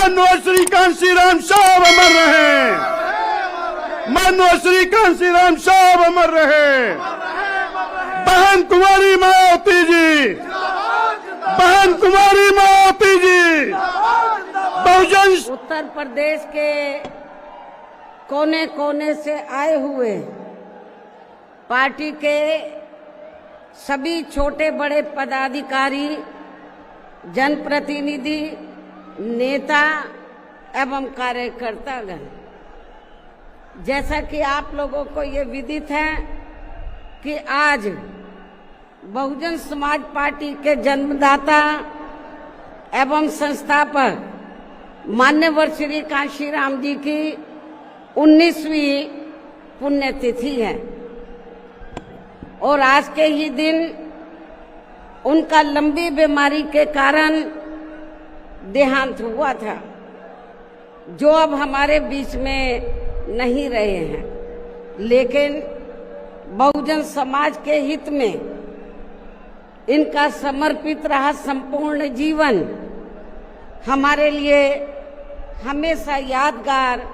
मानो श्री कांशी राम साहब अमर रहे, मानो श्री कांशी राम साहब अमर रहे। बहन कुमारी मायावती जी, बहन कुमारी मायावती जी। बहुजन उत्तर प्रदेश के कोने कोने से आए हुए पार्टी के सभी छोटे बड़े पदाधिकारी, जनप्रतिनिधि, नेता एवं कार्यकर्तागण, जैसा कि आप लोगों को ये विदित है कि आज बहुजन समाज पार्टी के जन्मदाता एवं संस्थापक मान्यवर श्री कांशीराम जी की 19वीं पुण्यतिथि है और आज के ही दिन उनका लंबी बीमारी के कारण देहांत हुआ था, जो अब हमारे बीच में नहीं रहे हैं। लेकिन बहुजन समाज के हित में इनका समर्पित रहा संपूर्ण जीवन हमारे लिए हमेशा यादगार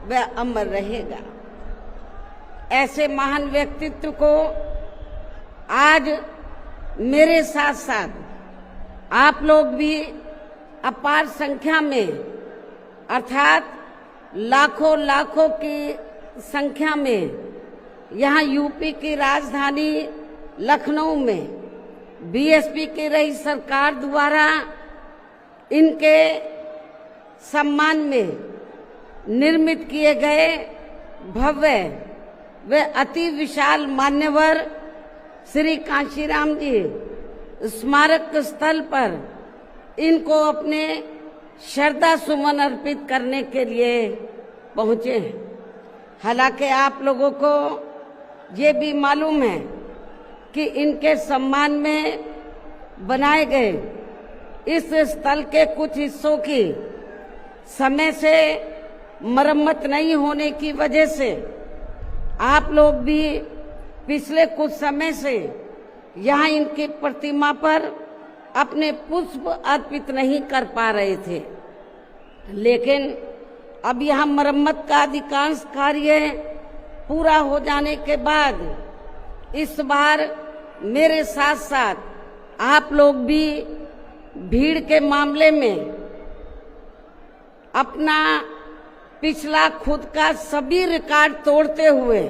व अमर रहेगा। ऐसे महान व्यक्तित्व को आज मेरे साथ साथ आप लोग भी अपार संख्या में, अर्थात लाखों लाखों की संख्या में यहाँ यूपी की राजधानी लखनऊ में बीएसपी की रही सरकार द्वारा इनके सम्मान में निर्मित किए गए भव्य व अति विशाल मान्यवर श्री कांशीराम जी स्मारक स्थल पर इनको अपने श्रद्धा सुमन अर्पित करने के लिए पहुंचे हैं। हालांकि आप लोगों को ये भी मालूम है कि इनके सम्मान में बनाए गए इस स्थल के कुछ हिस्सों की समय से मरम्मत नहीं होने की वजह से आप लोग भी पिछले कुछ समय से यहाँ इनकी प्रतिमा पर अपने पुष्प अर्पित नहीं कर पा रहे थे। लेकिन अब यहाँ मरम्मत का अधिकांश कार्य पूरा हो जाने के बाद इस बार मेरे साथ साथ आप लोग भी भीड़ के मामले में अपना पिछला खुद का सभी रिकॉर्ड तोड़ते हुए,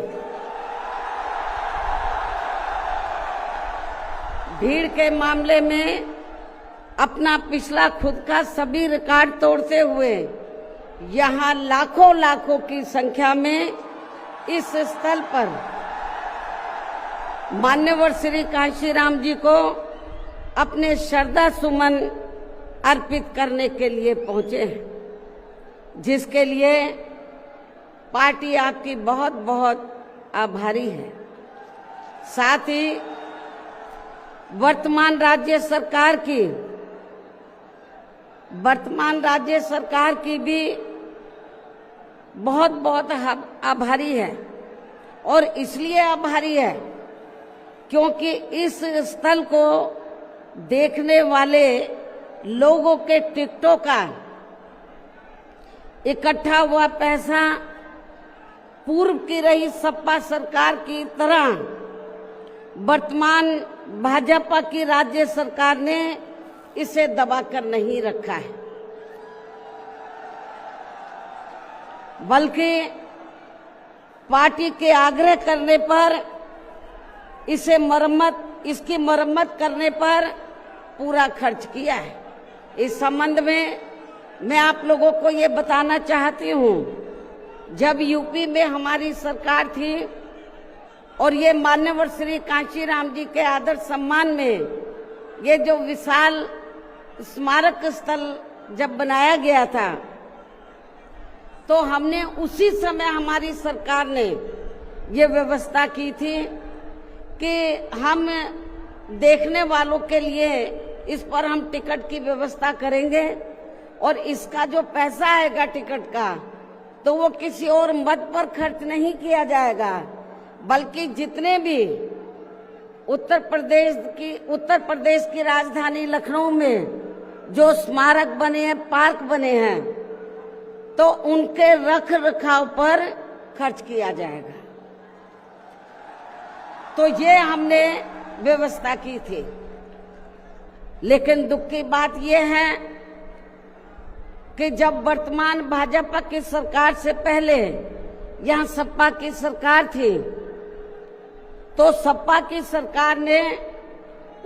भीड़ के मामले में अपना पिछला खुद का सभी रिकॉर्ड तोड़ते हुए यहाँ लाखों लाखों की संख्या में इस स्थल पर मान्यवर श्री कांशीराम जी को अपने श्रद्धा सुमन अर्पित करने के लिए पहुंचे हैं, जिसके लिए पार्टी आपकी बहुत बहुत आभारी है। साथ ही वर्तमान राज्य सरकार की भी बहुत बहुत आभारी है और इसलिए आभारी है क्योंकि इस स्थल को देखने वाले लोगों के टिकटों का इकट्ठा हुआ पैसा पूर्व की रही सपा सरकार की तरह वर्तमान भाजपा की राज्य सरकार ने इसे दबाकर नहीं रखा है, बल्कि पार्टी के आग्रह करने पर इसकी मरम्मत करने पर पूरा खर्च किया है। इस संबंध में मैं आप लोगों को ये बताना चाहती हूँ, जब यूपी में हमारी सरकार थी और ये मान्यवर श्री कांशीराम जी के आदर सम्मान में ये जो विशाल स्मारक स्थल जब बनाया गया था, तो हमने उसी समय हमारी सरकार ने ये व्यवस्था की थी कि हम देखने वालों के लिए इस पर हम टिकट की व्यवस्था करेंगे और इसका जो पैसा आएगा टिकट का, तो वो किसी और मद पर खर्च नहीं किया जाएगा, बल्कि जितने भी उत्तर प्रदेश की राजधानी लखनऊ में जो स्मारक बने हैं, पार्क बने हैं, तो उनके रख रखाव पर खर्च किया जाएगा। तो ये हमने व्यवस्था की थी। लेकिन दुख की बात यह है कि जब वर्तमान भाजपा की सरकार से पहले यहां सपा की सरकार थी, तो सपा की सरकार ने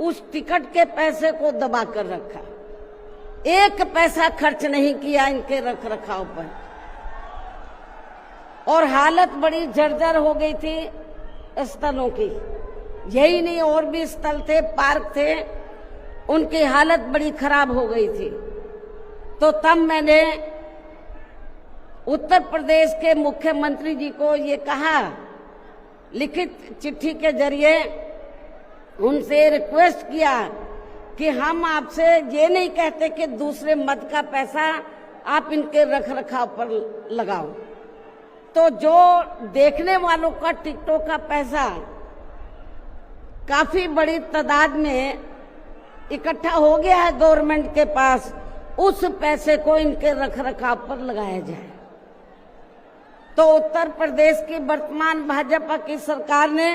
उस टिकट के पैसे को दबा कर रखा, एक पैसा खर्च नहीं किया इनके रख रखाव पर, और हालत बड़ी जर्जर हो गई थी स्थलों की। यही नहीं, और भी स्थल थे, पार्क थे, उनकी हालत बड़ी खराब हो गई थी। तो तब मैंने उत्तर प्रदेश के मुख्यमंत्री जी को ये कहा, लिखित चिट्ठी के जरिए उनसे रिक्वेस्ट किया कि हम आपसे ये नहीं कहते कि दूसरे मत का पैसा आप इनके रख रखाव पर लगाओ। तो जो देखने वालों का टिकटों का पैसा काफी बड़ी तादाद में इकट्ठा हो गया है गवर्नमेंट के पास, उस पैसे को इनके रख रखाव पर लगाया जाए। तो उत्तर प्रदेश की वर्तमान भाजपा की सरकार ने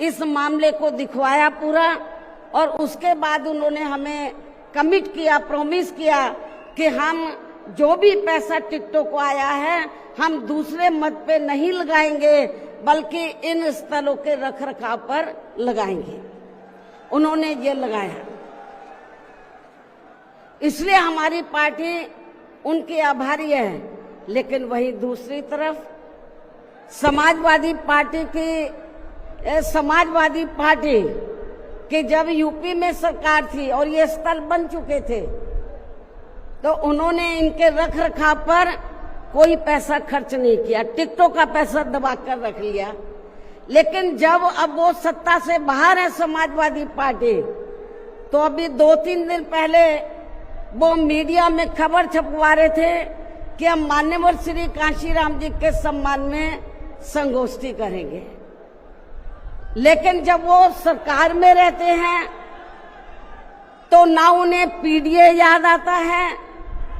इस मामले को दिखवाया पूरा, और उसके बाद उन्होंने हमें कमिट किया, प्रॉमिस किया कि हम जो भी पैसा टिकटों को आया है हम दूसरे मत पे नहीं लगाएंगे, बल्कि इन स्थलों के रख रखाव पर लगाएंगे। उन्होंने ये लगाया, इसलिए हमारी पार्टी उनकी आभारी है। लेकिन वही दूसरी तरफ समाजवादी पार्टी की जब यूपी में सरकार थी और ये स्थल बन चुके थे, तो उन्होंने इनके रख रखाव पर कोई पैसा खर्च नहीं किया, टिकटों का पैसा दबा कर रख लिया। लेकिन जब अब वो सत्ता से बाहर है समाजवादी पार्टी, तो अभी 2-3 दिन पहले वो मीडिया में खबर छपवा रहे थे कि हम मान्यवर श्री कांशीराम जी के सम्मान में संगोष्ठी करेंगे। लेकिन जब वो सरकार में रहते हैं तो ना उन्हें पीडीए याद आता है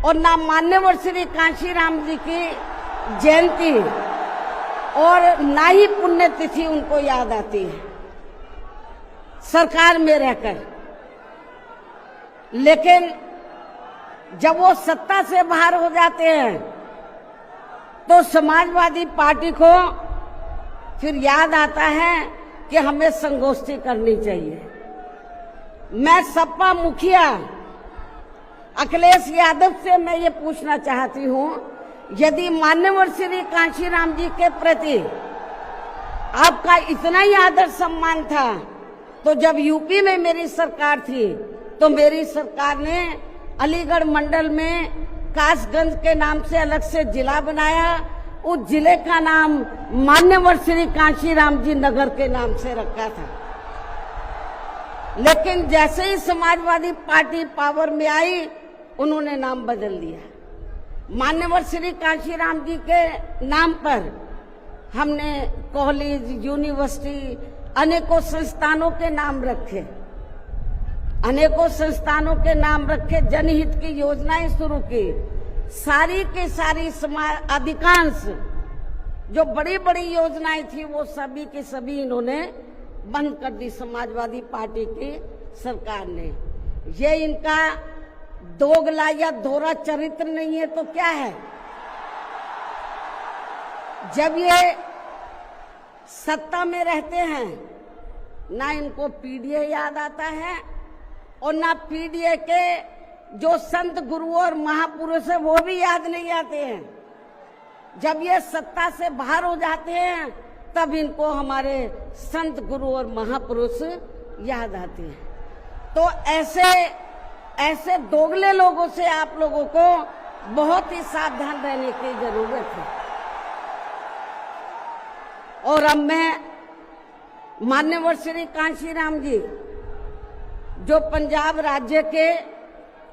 और ना मान्यवर श्री कांशीराम जी की जयंती और ना ही पुण्यतिथि उनको याद आती है सरकार में रहकर। लेकिन जब वो सत्ता से बाहर हो जाते हैं तो समाजवादी पार्टी को फिर याद आता है कि हमें संगोष्ठी करनी चाहिए। मैं सपा मुखिया अखिलेश यादव से मैं ये पूछना चाहती हूँ, यदि मान्यवर श्री कांशीराम जी के प्रति आपका इतना ही आदर सम्मान था, तो जब यूपी में मेरी सरकार थी तो मेरी सरकार ने अलीगढ़ मंडल में कासगंज के नाम से अलग से जिला बनाया, उस जिले का नाम मान्यवर श्री कांशीराम जी नगर के नाम से रखा था। लेकिन जैसे ही समाजवादी पार्टी पावर में आई, उन्होंने नाम बदल दिया। मान्यवर श्री कांशीराम जी के नाम पर हमने कॉलेज, यूनिवर्सिटी, अनेकों संस्थानों के नाम रखे, अनेकों संस्थानों के नाम रखे, जनहित की योजनाएं शुरू की। सारी की सारी अधिकांश जो बड़ी बड़ी योजनाएं थी वो सभी की सभी इन्होंने बंद कर दी समाजवादी पार्टी की सरकार ने। ये इनका दोगला या दोहरा चरित्र नहीं है तो क्या है? जब ये सत्ता में रहते हैं ना इनको पीडीए याद आता है और ना पीडीए के जो संत गुरु और महापुरुष है वो भी याद नहीं आते हैं। जब ये सत्ता से बाहर हो जाते हैं तब इनको हमारे संत गुरु और महापुरुष याद आते हैं। तो ऐसे दोगले लोगों से आप लोगों को बहुत ही सावधान रहने की जरूरत है। और अब मैं मान्यवर श्री कांशीराम जी जो पंजाब राज्य के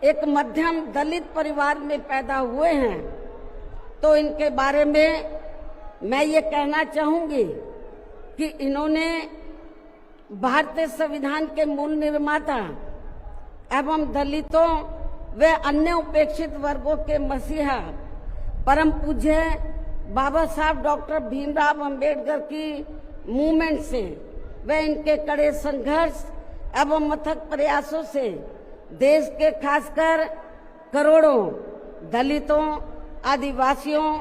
एक मध्यम दलित परिवार में पैदा हुए हैं, तो इनके बारे में मैं ये कहना चाहूंगी कि इन्होंने भारतीय संविधान के मूल निर्माता एवं दलितों व अन्य उपेक्षित वर्गों के मसीहा परम पूज्य बाबा साहब डॉक्टर भीमराव अंबेडकर की मूवमेंट से व इनके कड़े संघर्ष एवं अथक प्रयासों से देश के खासकर करोड़ों दलितों, आदिवासियों,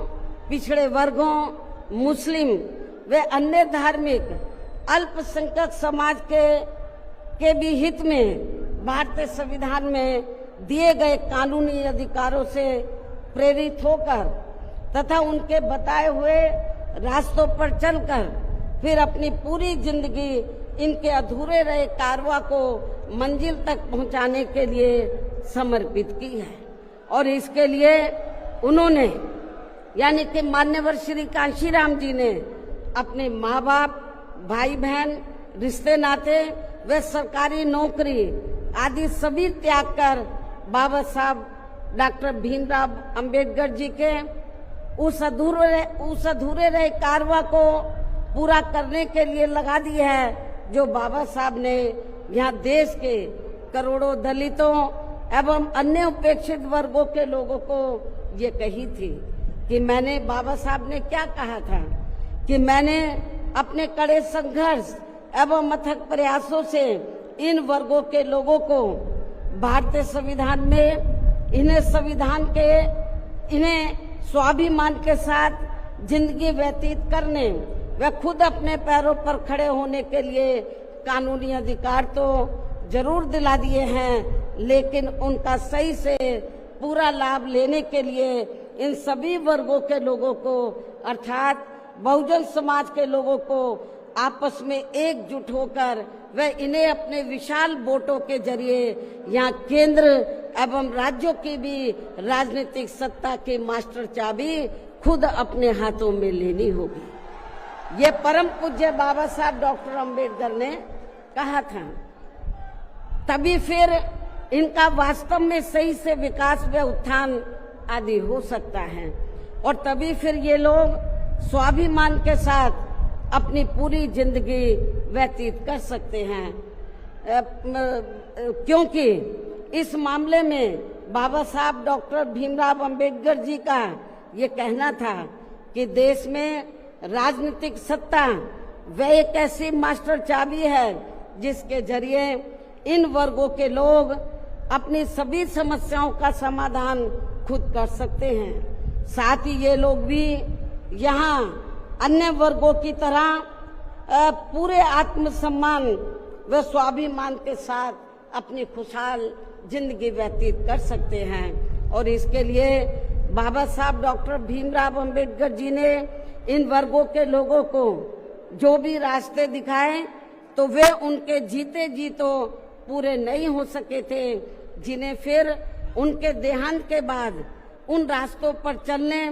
पिछड़े वर्गों, मुस्लिम व अन्य धार्मिक अल्पसंख्यक समाज के भी हित में भारतीय संविधान में दिए गए कानूनी अधिकारों से प्रेरित होकर तथा उनके बताए हुए रास्तों पर चलकर फिर अपनी पूरी जिंदगी इनके अधूरे रहे कारवां को मंजिल तक पहुंचाने के लिए समर्पित की है। और इसके लिए उन्होंने यानी कि मान्यवर श्री कांशीराम जी ने अपने माँ बाप, भाई बहन, रिश्ते नाते व सरकारी नौकरी आदि सभी त्याग कर बाबा साहब डॉक्टर भीमराव अंबेडकर जी के उस अधूरे रहे कारवां को पूरा करने के लिए लगा दी है, जो बाबा साहब ने यहाँ देश के करोड़ों दलितों एवं अन्य उपेक्षित वर्गों के लोगों को ये कही थी कि मैंने, बाबा साहब ने क्या कहा था कि मैंने अपने कड़े संघर्ष एवं अथक प्रयासों से इन वर्गों के लोगों को भारतीय संविधान में इन्हें स्वाभिमान के साथ जिंदगी व्यतीत करने व खुद अपने पैरों पर खड़े होने के लिए कानूनी अधिकार तो जरूर दिला दिए हैं, लेकिन उनका सही से पूरा लाभ लेने के लिए इन सभी वर्गों के लोगों को अर्थात बहुजन समाज के लोगों को आपस में एकजुट होकर व इन्हें अपने विशाल वोटों के जरिए यहाँ केंद्र एवं राज्यों की भी राजनीतिक सत्ता की मास्टर चाबी खुद अपने हाथों में लेनी होगी। ये परम पूज्य बाबा साहब डॉक्टर अंबेडकर ने कहा था। तभी फिर इनका वास्तव में सही से विकास व उत्थान आदि हो सकता है और तभी फिर ये लोग स्वाभिमान के साथ अपनी पूरी जिंदगी व्यतीत कर सकते हैं, क्योंकि इस मामले में बाबा साहब डॉक्टर भीमराव अंबेडकर जी का ये कहना था कि देश में राजनीतिक सत्ता वह एक ऐसी मास्टर चाबी है जिसके जरिए इन वर्गों के लोग अपनी सभी समस्याओं का समाधान खुद कर सकते हैं। साथ ही ये लोग भी यहाँ अन्य वर्गों की तरह पूरे आत्मसम्मान व स्वाभिमान के साथ अपनी खुशहाल जिंदगी व्यतीत कर सकते हैं। और इसके लिए बाबा साहब डॉक्टर भीमराव अंबेडकर जी ने इन वर्गों के लोगों को जो भी रास्ते दिखाए तो वे उनके जीते जी तो पूरे नहीं हो सके थे, जिन्हें फिर उनके देहांत के बाद उन रास्तों पर चलने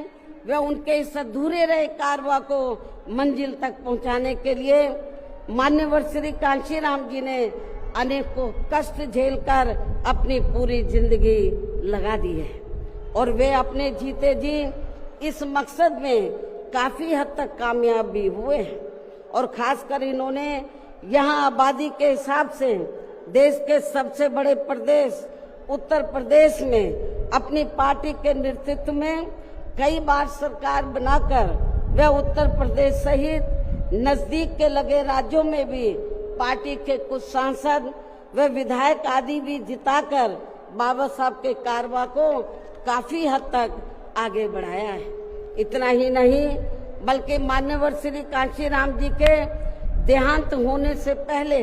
व उनके इस अधूरे रहे कारवां को मंजिल तक पहुंचाने के लिए मान्यवर श्री कांशीराम जी ने अनेकों कष्ट झेलकर अपनी पूरी जिंदगी लगा दी है और वे अपने जीते जी इस मकसद में काफी हद तक कामयाब भी हुए हैं। और खासकर इन्होंने यहाँ आबादी के हिसाब से देश के सबसे बड़े प्रदेश उत्तर प्रदेश में अपनी पार्टी के नेतृत्व में कई बार सरकार बनाकर वे उत्तर प्रदेश सहित नजदीक के लगे राज्यों में भी पार्टी के कुछ सांसद व विधायक आदि भी जिताकर बाबा साहब के कारवां को काफी हद तक आगे बढ़ाया है। इतना ही नहीं बल्कि मान्यवर श्री कांशीराम जी के देहांत होने से पहले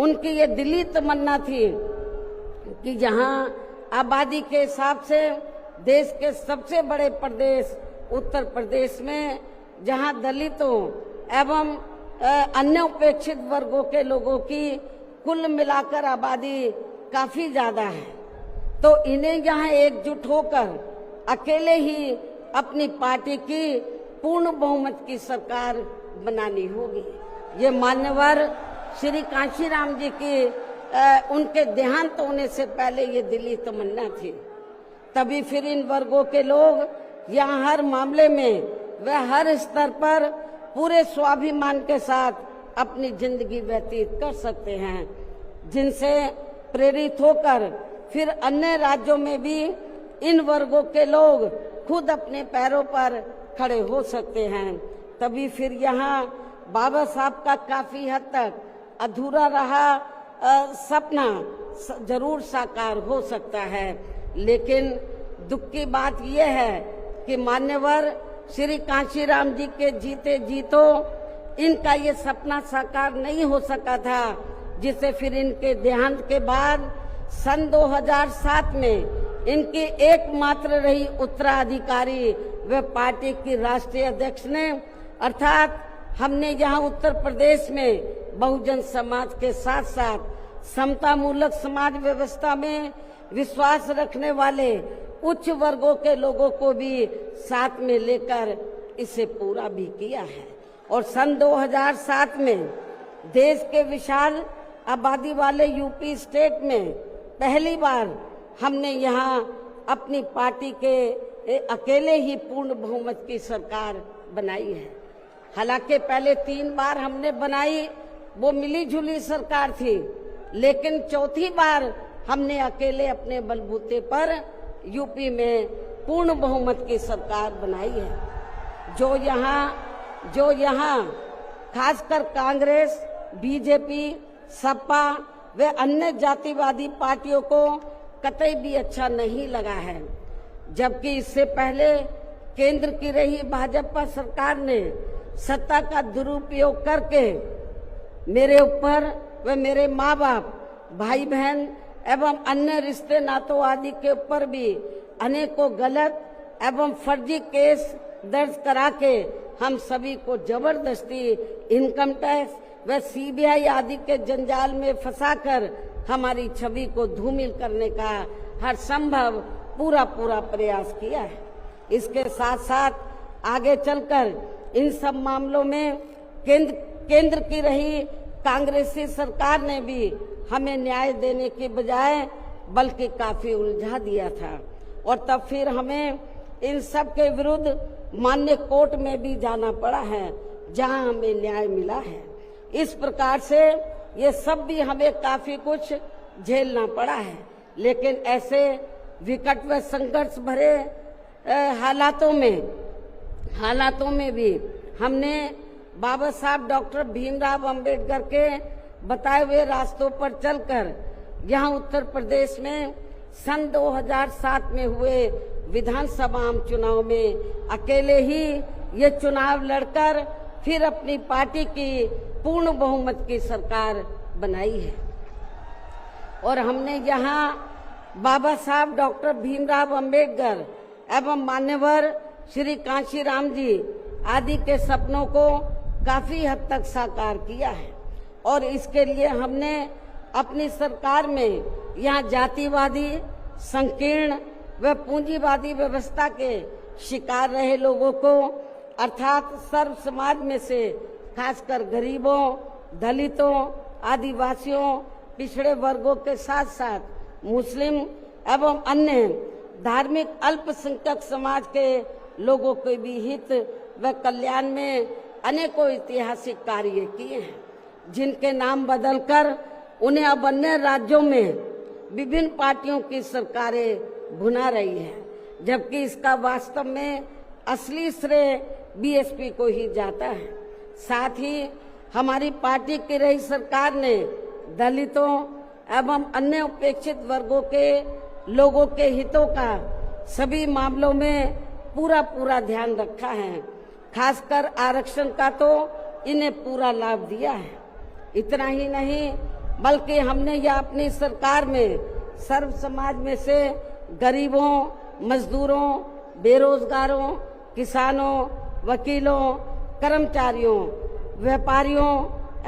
उनकी ये दिली तमन्ना थी कि जहां आबादी के हिसाब से देश के सबसे बड़े प्रदेश उत्तर प्रदेश में जहां दलितों एवं अन्य उपेक्षित वर्गों के लोगों की कुल मिलाकर आबादी काफी ज्यादा है, तो इन्हें यहाँ एकजुट होकर अकेले ही अपनी पार्टी की पूर्ण बहुमत की सरकार बनानी होगी। ये मान्यवर श्री कांशीराम जी की उनके देहांत होने से पहले ये दिली तमन्ना थी। तभी फिर इन वर्गों के लोग यहाँ हर मामले में व हर स्तर पर पूरे स्वाभिमान के साथ अपनी जिंदगी व्यतीत कर सकते हैं, जिनसे प्रेरित होकर फिर अन्य राज्यों में भी इन वर्गों के लोग खुद अपने पैरों पर खड़े हो सकते हैं, तभी फिर यहाँ बाबा साहब का काफी हद तक अधूरा रहा सपना जरूर साकार हो सकता है। लेकिन दुख की बात यह है कि मान्यवर श्री कांशीराम जी के जीते जीतो इनका ये सपना साकार नहीं हो सका था, जिसे फिर इनके देहांत के बाद सन 2007 में इनकी एकमात्र रही उत्तराधिकारी व पार्टी की राष्ट्रीय अध्यक्ष ने, अर्थात हमने यहाँ उत्तर प्रदेश में बहुजन समाज के साथ साथ समतामूलक समाज व्यवस्था में विश्वास रखने वाले उच्च वर्गों के लोगों को भी साथ में लेकर इसे पूरा भी किया है। और सन 2007 में देश के विशाल आबादी वाले यूपी स्टेट में पहली बार हमने यहाँ अपनी पार्टी के अकेले ही पूर्ण बहुमत की सरकार बनाई है। हालांकि पहले 3 बार हमने बनाई, वो मिली जुली सरकार थी, लेकिन चौथी बार हमने अकेले अपने बलबूते पर यूपी में पूर्ण बहुमत की सरकार बनाई है। जो यहाँ खासकर कांग्रेस, बीजेपी, सपा व अन्य जातिवादी पार्टियों को कतई भी अच्छा नहीं लगा है, जबकि इससे पहले केंद्र की रही भाजपा सरकार ने सत्ता का दुरुपयोग करके मेरे ऊपर व मेरे माँ बाप, भाई बहन एवं अन्य रिश्ते नातों आदि के ऊपर भी अनेकों गलत एवं फर्जी केस दर्ज करा के हम सभी को जबरदस्ती इनकम टैक्स व सीबीआई आदि के जंजाल में फंसाकर हमारी छवि को धूमिल करने का हर संभव पूरा प्रयास किया है। इसके साथ साथ आगे चलकर इन सब मामलों में केंद्र की रही कांग्रेसी सरकार ने भी हमें न्याय देने के बजाय बल्कि काफी उलझा दिया था, और तब फिर हमें इन सब के विरुद्ध मान्य कोर्ट में भी जाना पड़ा है, जहां हमें न्याय मिला है। इस प्रकार से ये सब भी हमें काफी कुछ झेलना पड़ा है। लेकिन ऐसे विकट व संघर्ष भरे हालातों में भी हमने बाबा साहब डॉक्टर भीमराव अंबेडकर के बताए हुए रास्तों पर चलकर यहाँ उत्तर प्रदेश में सन 2007 में हुए विधानसभा चुनाव में अकेले ही ये चुनाव लड़कर फिर अपनी पार्टी की पूर्ण बहुमत की सरकार बनाई है। और हमने यहाँ बाबा साहब डॉक्टर भीमराव अंबेडकर एवं मान्यवर श्री कांशीराम जी आदि के सपनों को काफी हद तक साकार किया है। और इसके लिए हमने अपनी सरकार में यहाँ जातिवादी, संकीर्ण व पूंजीवादी व्यवस्था के शिकार रहे लोगों को, अर्थात सर्व समाज में से खासकर गरीबों, दलितों, आदिवासियों, पिछड़े वर्गों के साथ साथ मुस्लिम एवं अन्य धार्मिक अल्पसंख्यक समाज के लोगों के भी हित व कल्याण में अनेकों ऐतिहासिक कार्य किए हैं, जिनके नाम बदलकर उन्हें अब अन्य राज्यों में विभिन्न पार्टियों की सरकारें भुना रही है, जबकि इसका वास्तव में असली श्रेय बीएसपी को ही जाता है। साथ ही हमारी पार्टी की रही सरकार ने दलितों एवं अन्य उपेक्षित वर्गों के लोगों के हितों का सभी मामलों में पूरा ध्यान रखा है। खासकर आरक्षण का तो इन्हें पूरा लाभ दिया है। इतना ही नहीं बल्कि हमने यह अपनी सरकार में सर्व समाज में से गरीबों, मजदूरों, बेरोजगारों, किसानों, वकीलों, कर्मचारियों, व्यापारियों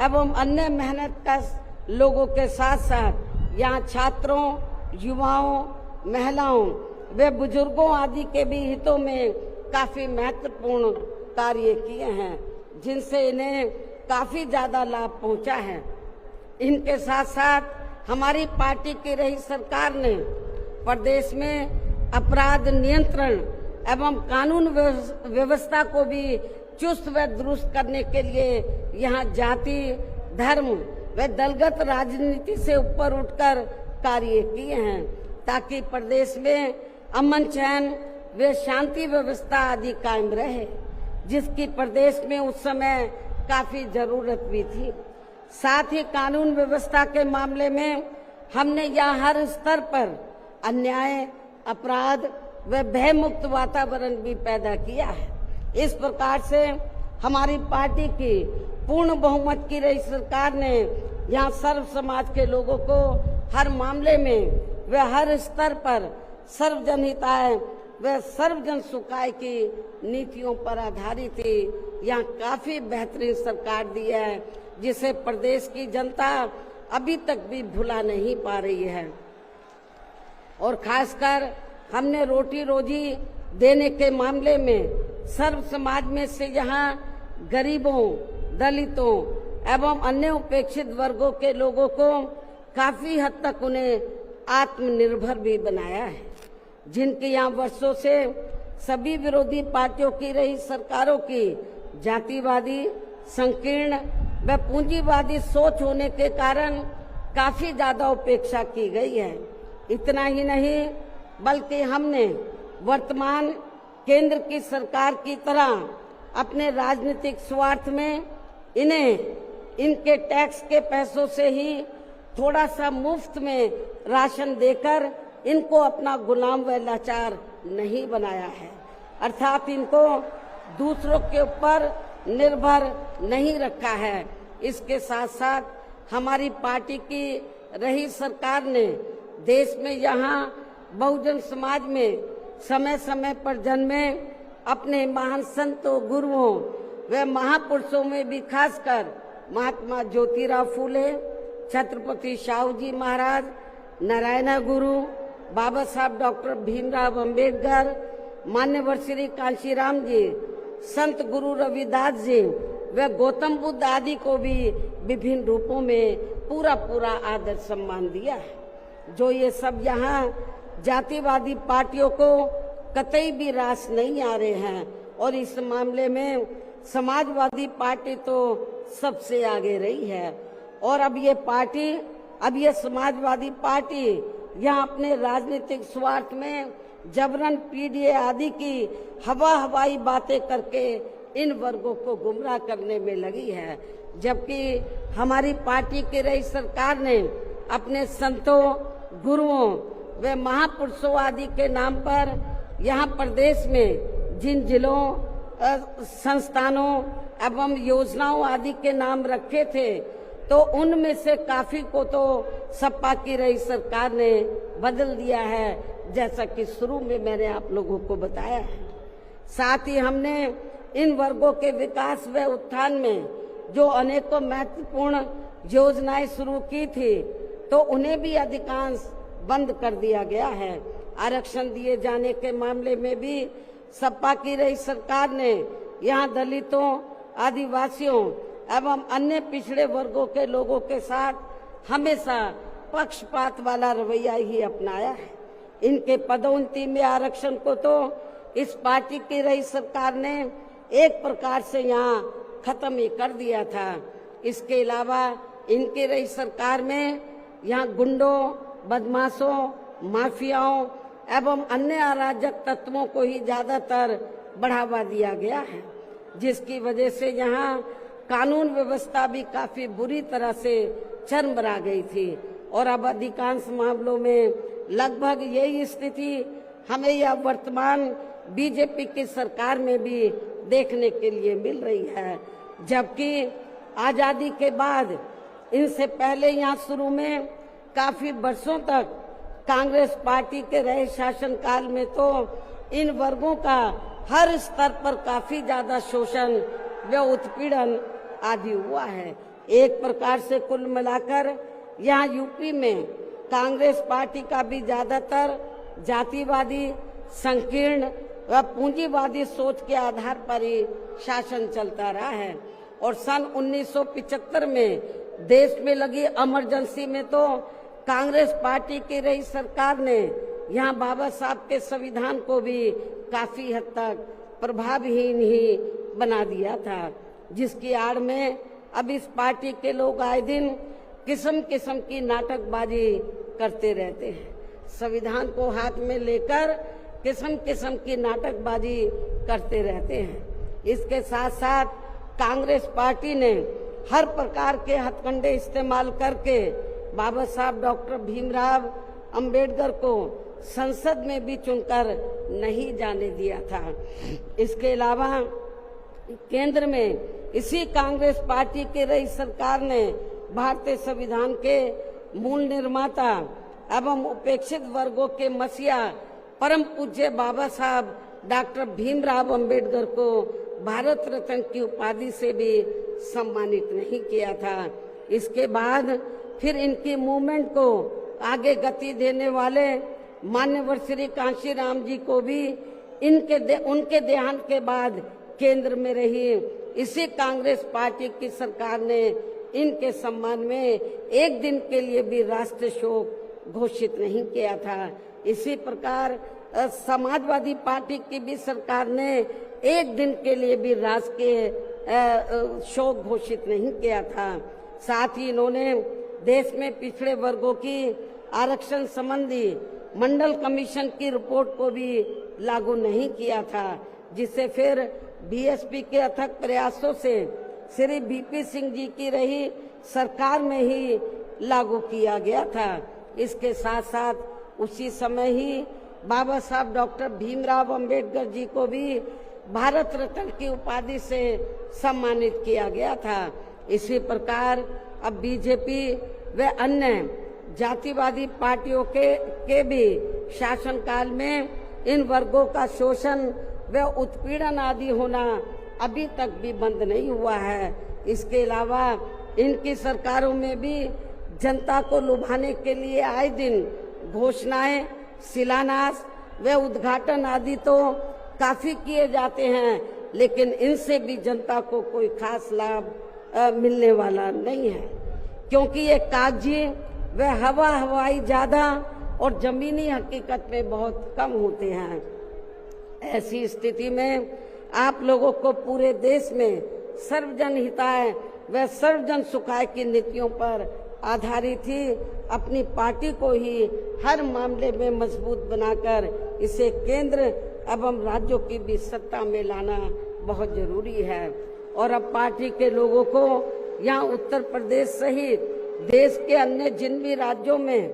एवं अन्य मेहनतकश लोगों के साथ साथ यहाँ छात्रों, युवाओं, महिलाओं व बुजुर्गों आदि के भी हितों में काफी महत्वपूर्ण कार्य किए हैं, जिनसे इन्हें काफी ज्यादा लाभ पहुंचा है। इनके साथ साथ हमारी पार्टी की रही सरकार ने प्रदेश में अपराध नियंत्रण एवं कानून व्यवस्था को भी चुस्त व दुरुस्त करने के लिए यहाँ जाति, धर्म व दलगत राजनीति से ऊपर उठकर कार्य किए हैं, ताकि प्रदेश में अमन चैन वे शांति व्यवस्था आदि कायम रहे, जिसकी प्रदेश में उस समय काफी जरूरत भी थी। साथ ही कानून व्यवस्था के मामले में हमने यहाँ हर स्तर पर अन्याय, अपराध व भय मुक्त वातावरण भी पैदा किया है। इस प्रकार से हमारी पार्टी की पूर्ण बहुमत की रही सरकार ने यहाँ सर्व समाज के लोगों को हर मामले में व हर स्तर पर सर्वजन हिताय व सर्वजन सुखाय की नीतियों पर आधारित ही यहाँ काफी बेहतरीन सरकार दी है, जिसे प्रदेश की जनता अभी तक भी भुला नहीं पा रही है। और खासकर हमने रोटी रोजी देने के मामले में सर्व समाज में से यहाँ गरीबों, दलितों एवं अन्य उपेक्षित वर्गों के लोगों को काफी हद तक उन्हें आत्मनिर्भर भी बनाया है, जिनके यहाँ वर्षों से सभी विरोधी पार्टियों की रही सरकारों की जातिवादी, संकीर्ण व पूंजीवादी सोच होने के कारण काफी ज्यादा उपेक्षा की गई है। इतना ही नहीं बल्कि हमने वर्तमान केंद्र की सरकार की तरह अपने राजनीतिक स्वार्थ में इनके टैक्स के पैसों से ही थोड़ा सा मुफ्त में राशन देकर इनको अपना गुलाम व लाचार नहीं बनाया है, अर्थात इनको दूसरों के ऊपर निर्भर नहीं रखा है। इसके साथ साथ हमारी पार्टी की रही सरकार ने देश में यहाँ बहुजन समाज में समय समय पर जन्मे अपने महान संतों, गुरुओं व महापुरुषों में भी खासकर महात्मा ज्योतिराव फूले, छत्रपति शाहू जी महाराज, नारायण गुरु, बाबा साहब डॉक्टर भीमराव अंबेडकर, मान्यवर श्री कांशीराम जी, संत गुरु रविदास जी व गौतम बुद्ध आदि को भी विभिन्न रूपों में पूरा पूरा आदर सम्मान दिया है। जो ये सब यहाँ जातिवादी पार्टियों को कतई भी रास नहीं आ रहे हैं, और इस मामले में समाजवादी पार्टी तो सबसे आगे रही है। और अब ये समाजवादी पार्टी यहाँ अपने राजनीतिक स्वार्थ में जबरन पीडीए आदि की हवाई बातें करके इन वर्गों को गुमराह करने में लगी है, जबकि हमारी पार्टी की रही सरकार ने अपने संतों, गुरुओं व महापुरुषों आदि के नाम पर यहाँ प्रदेश में जिन जिलों, संस्थानों एवं योजनाओं आदि के नाम रखे थे, तो उनमें से काफी को तो सपा की रही सरकार ने बदल दिया है, जैसा कि शुरू में मैंने आप लोगों को बताया है। साथ ही हमने इन वर्गों के विकास व उत्थान में जो अनेकों महत्वपूर्ण योजनाएं शुरू की थी, तो उन्हें भी अधिकांश बंद कर दिया गया है। आरक्षण दिए जाने के मामले में भी सपा की रही सरकार ने यहाँ दलितों, आदिवासियों एवं अन्य पिछड़े वर्गों के लोगों के साथ हमेशा पक्षपात वाला रवैया ही अपनाया है। इनके पदोन्नति में आरक्षण को तो इस पार्टी की रही सरकार ने एक प्रकार से यहाँ खत्म ही कर दिया था। इसके अलावा इनकी रही सरकार में यहाँ गुंडों, बदमाशों, माफियाओं एवं अन्य अराजक तत्वों को ही ज्यादातर बढ़ावा दिया गया है, जिसकी वजह से यहाँ कानून व्यवस्था भी काफी बुरी तरह से चरमरा गई थी। और अब अधिकांश मामलों में लगभग यही स्थिति हमें यह वर्तमान बीजेपी की सरकार में भी देखने के लिए मिल रही है, जबकि आजादी के बाद इनसे पहले यहाँ शुरू में काफी वर्षों तक कांग्रेस पार्टी के रहे शासनकाल में तो इन वर्गों का हर स्तर पर काफी ज्यादा शोषण व उत्पीड़न आदि हुआ है। एक प्रकार से कुल मिलाकर यहाँ यूपी में कांग्रेस पार्टी का भी ज्यादातर जातिवादी, संकीर्ण व पूंजीवादी सोच के आधार पर ही शासन चलता रहा है। और सन 1975 में देश में लगी इमरजेंसी में तो कांग्रेस पार्टी की रही सरकार ने यहाँ बाबा साहब के संविधान को भी काफी हद तक प्रभावहीन ही बना दिया था, जिसकी आड़ में अब इस पार्टी के लोग आए दिन किस्म किस्म की नाटकबाजी करते रहते हैं। संविधान को हाथ में लेकर किस्म किस्म की नाटकबाजी करते रहते हैं। इसके साथ साथ कांग्रेस पार्टी ने हर प्रकार के हथकंडे इस्तेमाल करके बाबा साहब डॉक्टर भीमराव अंबेडकर को संसद में भी चुनकर नहीं जाने दिया था। इसके अलावा केंद्र में इसी कांग्रेस पार्टी की रही सरकार ने भारतीय संविधान के मूल निर्माता एवं उपेक्षित वर्गों के मसीहा परम पूज्य बाबा साहब डॉक्टर भीमराव अंबेडकर को भारत रत्न की उपाधि से भी सम्मानित नहीं किया था। इसके बाद फिर इनकी मूवमेंट को आगे गति देने वाले मान्यवर श्री कांशीराम जी को भी उनके देहांत के बाद केंद्र में रही इसी कांग्रेस पार्टी की सरकार ने इनके सम्मान में एक दिन के लिए भी राष्ट्रीय शोक घोषित नहीं किया था। इसी प्रकार समाजवादी पार्टी की भी सरकार ने एक दिन के लिए भी राष्ट्रीय शोक घोषित नहीं किया था। साथ ही इन्होंने देश में पिछड़े वर्गों की आरक्षण संबंधी मंडल कमीशन की रिपोर्ट को भी लागू नहीं किया था, जिसे फिर बीएसपी के अथक प्रयासों से श्री बीपी सिंह जी की रही सरकार में ही लागू किया गया था। इसके साथ साथ उसी समय ही बाबा साहब डॉक्टर भीमराव अंबेडकर जी को भी भारत रत्न की उपाधि से सम्मानित किया गया था। इसी प्रकार अब बीजेपी व अन्य जातिवादी पार्टियों के भी शासनकाल में इन वर्गों का शोषण व उत्पीड़न आदि होना अभी तक भी बंद नहीं हुआ है। इसके अलावा इनकी सरकारों में भी जनता को लुभाने के लिए आए दिन घोषणाएं, शिलान्यास व उद्घाटन आदि तो काफी किए जाते हैं, लेकिन इनसे भी जनता को कोई खास लाभ मिलने वाला नहीं है, क्योंकि ये कागजी व हवाई ज्यादा और जमीनी हकीकत में बहुत कम होते हैं। ऐसी स्थिति में आप लोगों को पूरे देश में सर्वजन हिताय व सर्वजन सुखाय की नीतियों पर आधारित ही अपनी पार्टी को ही हर मामले में मजबूत बनाकर इसे केंद्र एवं राज्यों की भी सत्ता में लाना बहुत जरूरी है। और अब पार्टी के लोगों को यहाँ उत्तर प्रदेश सहित देश के अन्य जिन भी राज्यों में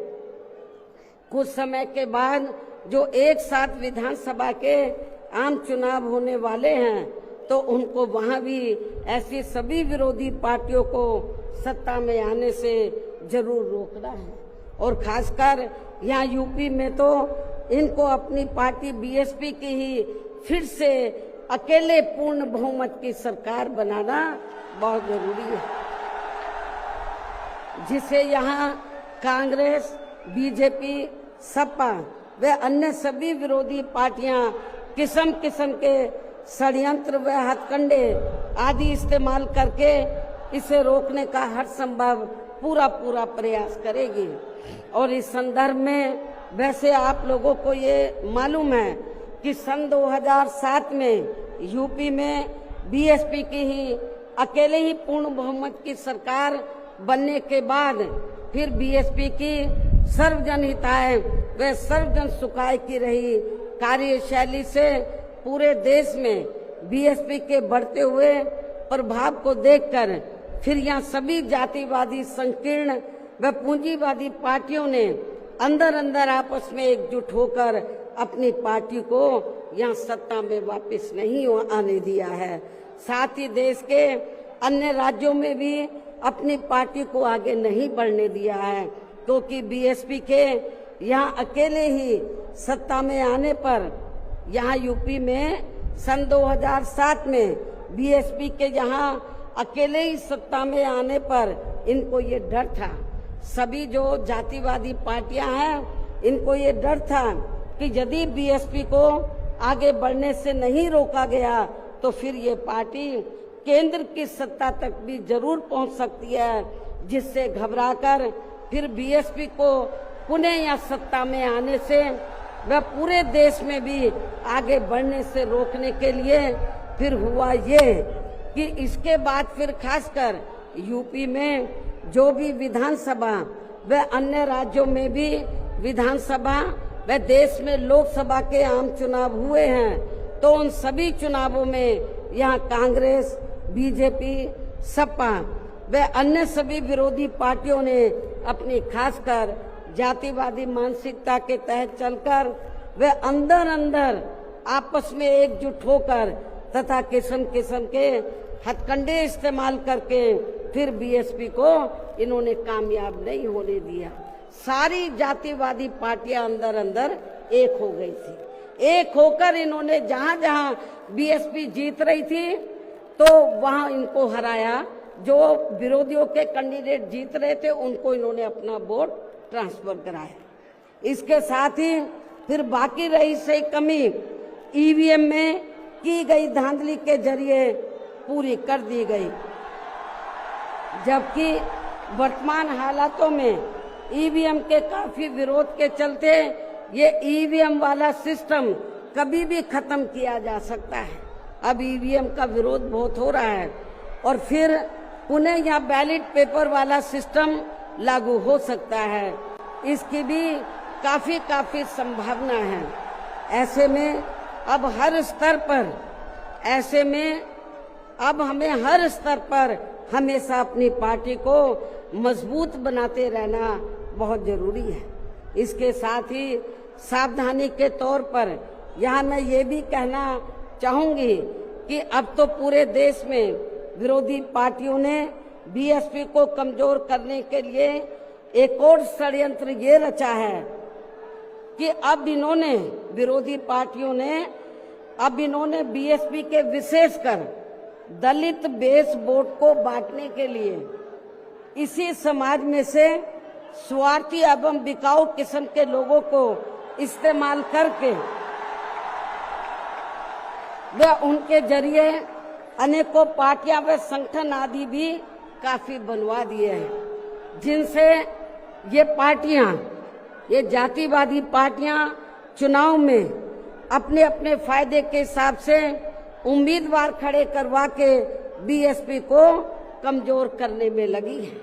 कुछ समय के बाद जो एक साथ विधानसभा के आम चुनाव होने वाले हैं, तो उनको वहां भी ऐसी सभी विरोधी पार्टियों को सत्ता में आने से जरूर रोकना है। और खासकर यहाँ यूपी में तो इनको अपनी पार्टी बीएसपी की ही फिर से अकेले पूर्ण बहुमत की सरकार बनाना बहुत जरूरी है, जिसे यहाँ कांग्रेस, बीजेपी, सपा व अन्य सभी विरोधी पार्टियां किस्म किस्म के षड्यंत्र व हथकंडे आदि इस्तेमाल करके इसे रोकने का हर संभव पूरा प्रयास करेगी। और इस संदर्भ में वैसे आप लोगों को ये मालूम है कि सन 2007 में यूपी में बीएसपी की ही अकेले ही पूर्ण बहुमत की सरकार बनने के बाद फिर बीएसपी की सर्वजन हिताय व सर्वजन सुखाय की रही कार्यशैली से पूरे देश में बीएसपी के बढ़ते हुए प्रभाव को देखकर फिर यहाँ सभी जातिवादी, संकीर्ण व पूंजीवादी पार्टियों ने अंदर आपस में एकजुट होकर अपनी पार्टी को यहाँ सत्ता में वापस नहीं आने दिया है। साथ ही देश के अन्य राज्यों में भी अपनी पार्टी को आगे नहीं बढ़ने दिया है, क्योंकि बीएसपी के यहाँ अकेले ही सत्ता में आने पर यहाँ यूपी में सन 2007 में बीएसपी के यहाँ अकेले ही सत्ता में आने पर इनको ये डर था, सभी जो जातिवादी पार्टियां हैं इनको ये डर था कि यदि बीएसपी को आगे बढ़ने से नहीं रोका गया तो फिर ये पार्टी केंद्र की सत्ता तक भी जरूर पहुंच सकती है, जिससे घबराकर फिर बीएसपी को पुनः या सत्ता में आने से व पूरे देश में भी आगे बढ़ने से रोकने के लिए फिर हुआ ये कि इसके बाद फिर खासकर यूपी में जो भी विधानसभा व अन्य राज्यों में भी विधानसभा व देश में लोकसभा के आम चुनाव हुए हैं तो उन सभी चुनावों में यहाँ कांग्रेस, बीजेपी, सपा व अन्य सभी विरोधी पार्टियों ने अपनी खासकर जातिवादी मानसिकता के तहत चलकर वे अंदर अंदर आपस में एकजुट होकर तथा किस्म किस्म के हथकंडे इस्तेमाल करके फिर बीएसपी को इन्होंने कामयाब नहीं होने दिया। सारी जातिवादी पार्टियां अंदर अंदर एक हो गई थी। एक होकर इन्होंने जहां जहां बीएसपी जीत रही थी तो वहां इनको हराया। जो विरोधियों के कैंडिडेट जीत रहे थे उनको इन्होंने अपना वोट ट्रांसफर कराया। इसके साथ ही फिर बाकी रही सही कमी ईवीएम में की गई धांधली के जरिए पूरी कर दी गई, जबकि वर्तमान हालातों में ईवीएम के काफी विरोध के चलते ये ईवीएम वाला सिस्टम कभी भी खत्म किया जा सकता है। अब ईवीएम का विरोध बहुत हो रहा है और फिर पुनः यहाँ बैलेट पेपर वाला सिस्टम लागू हो सकता है। इसकी भी काफी संभावना है। ऐसे में अब हर स्तर पर हमें हर स्तर पर हमेशा अपनी पार्टी को मजबूत बनाते रहना बहुत जरूरी है। इसके साथ ही सावधानी के तौर पर यहाँ मैं ये भी कहना चाहूंगी कि अब तो पूरे देश में विरोधी पार्टियों ने बीएसपी को कमजोर करने के लिए एक और षड्यंत्र ये रचा है कि अब विरोधी पार्टियों ने बीएसपी के विशेषकर दलित बेस वोट को बांटने के लिए इसी समाज में से स्वार्थी एवं बिकाऊ किस्म के लोगों को इस्तेमाल करके वे उनके जरिए अनेकों पार्टियां व संगठन आदि भी काफी बनवा दिए हैं, जिनसे ये जातिवादी पार्टियां चुनाव में अपने अपने फायदे के हिसाब से उम्मीदवार खड़े करवा के बीएसपी को कमजोर करने में लगी है।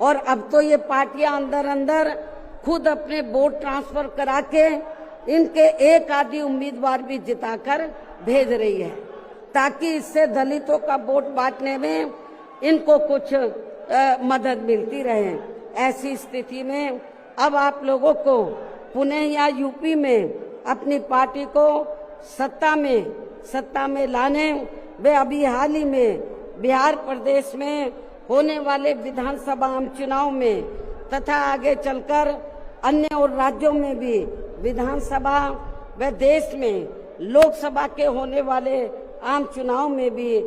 और अब तो ये पार्टियां अंदर अंदर खुद अपने वोट ट्रांसफर करा के इनके एक आदि उम्मीदवार भी जिताकर भेज रही है, ताकि इससे दलितों का वोट बांटने में इनको कुछ मदद मिलती रहे। ऐसी स्थिति में अब आप लोगों को पुणे या यूपी में अपनी पार्टी को सत्ता में लाने वे अभी हाल ही में बिहार प्रदेश में होने वाले विधानसभा आम चुनाव में तथा आगे चलकर अन्य और राज्यों में भी विधानसभा व देश में लोकसभा के होने वाले आम चुनाव में भी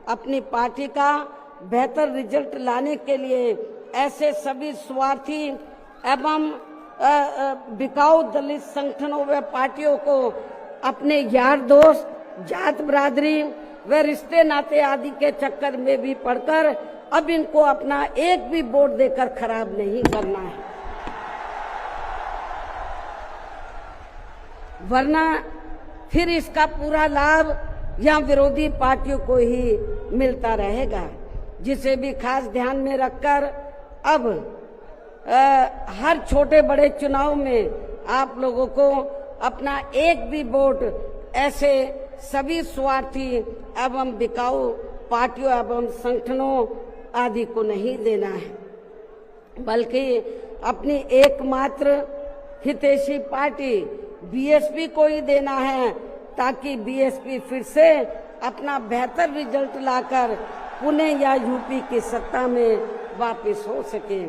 अपनी पार्टी का बेहतर रिजल्ट लाने के लिए ऐसे सभी स्वार्थी एवं बिकाऊ दलित संगठनों व पार्टियों को अपने यार दोस्त, जात बिरादरी व रिश्ते नाते आदि के चक्कर में भी पड़कर अब इनको अपना एक भी वोट देकर खराब नहीं करना है, वरना फिर इसका पूरा लाभ यहाँ विरोधी पार्टियों को ही मिलता रहेगा। जिसे भी खास ध्यान में रखकर अब हर छोटे बड़े चुनाव में आप लोगों को अपना एक भी वोट ऐसे सभी स्वार्थी एवं बिकाऊ पार्टियों एवं संगठनों आदि को नहीं देना है, बल्कि अपनी एकमात्र हितैषी पार्टी बीएसपी को ही देना है, ताकि बीएसपी फिर से अपना बेहतर रिजल्ट लाकर पुणे या यूपी की सत्ता में वापस हो सके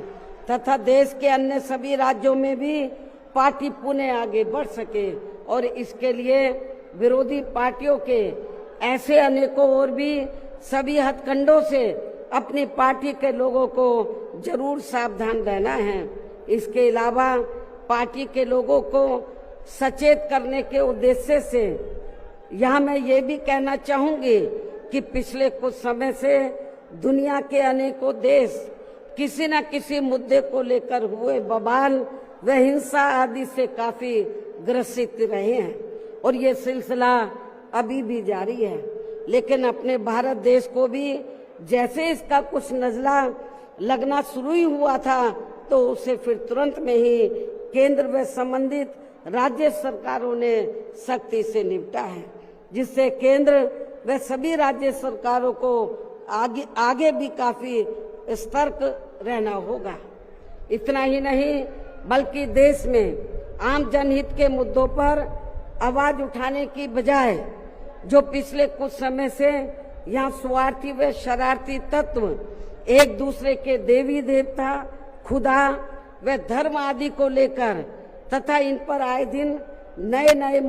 तथा देश के अन्य सभी राज्यों में भी पार्टी पुणे आगे बढ़ सके। और इसके लिए विरोधी पार्टियों के ऐसे अनेकों और भी सभी हथकंडों से अपनी पार्टी के लोगों को जरूर सावधान रहना है। इसके अलावा पार्टी के लोगों को सचेत करने के उद्देश्य से यहाँ मैं ये भी कहना चाहूंगी कि पिछले कुछ समय से दुनिया के अनेकों देश किसी न किसी मुद्दे को लेकर हुए बवाल व हिंसा आदि से काफी ग्रसित रहे हैं और ये सिलसिला अभी भी जारी है। लेकिन अपने भारत देश को भी जैसे इसका कुछ नजला लगना शुरू ही हुआ था तो उसे फिर तुरंत में ही केंद्र व संबंधित राज्य सरकारों ने सख्ती से निपटा है, जिससे केंद्र व सभी राज्य सरकारों को आगे भी काफी सतर्क रहना होगा। इतना ही नहीं बल्कि देश में आम जनहित के मुद्दों पर आवाज उठाने की बजाय जो पिछले कुछ समय से यहाँ स्वार्थी व शरारती तत्व एक दूसरे के देवी देवता, खुदा व धर्म आदि को लेकर तथा इन पर आए दिन नए नए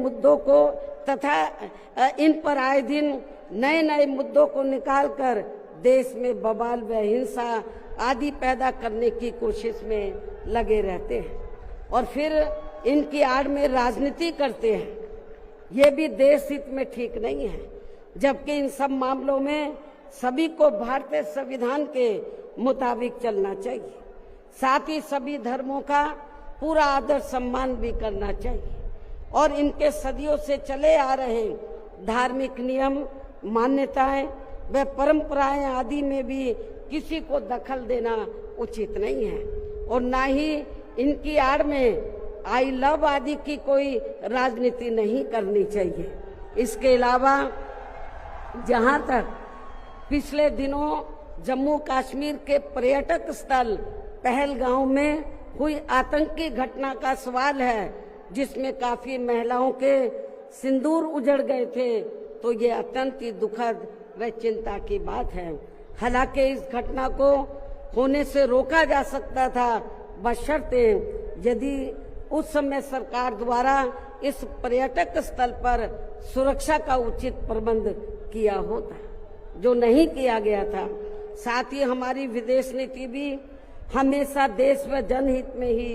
मुद्दों को निकालकर देश में बवाल व हिंसा आदि पैदा करने की कोशिश में लगे रहते हैं और फिर इनकी आड़ में राजनीति करते हैं। ये भी देश हित में ठीक नहीं है, जबकि इन सब मामलों में सभी को भारतीय संविधान के मुताबिक चलना चाहिए। साथ ही सभी धर्मों का पूरा आदर सम्मान भी करना चाहिए और इनके सदियों से चले आ रहे धार्मिक नियम, मान्यताएं व परंपराएं आदि में भी किसी को दखल देना उचित नहीं है और ना ही इनकी आड़ में आई लव आदि की कोई राजनीति नहीं करनी चाहिए। इसके अलावा जहां तक पिछले दिनों जम्मू कश्मीर के पर्यटक स्थल पहलगांव में हुई आतंकी घटना का सवाल है, जिसमें काफी महिलाओं के सिंदूर उजड़ गए थे, तो ये अत्यंत ही दुखद व चिंता की बात है। हालांकि इस घटना को होने से रोका जा सकता था, बशर्ते यदि उस समय सरकार द्वारा इस पर्यटक स्थल पर सुरक्षा का उचित प्रबंध किया होता, जो नहीं किया गया था। साथ ही हमारी विदेश नीति भी हमेशा देश व जनहित में ही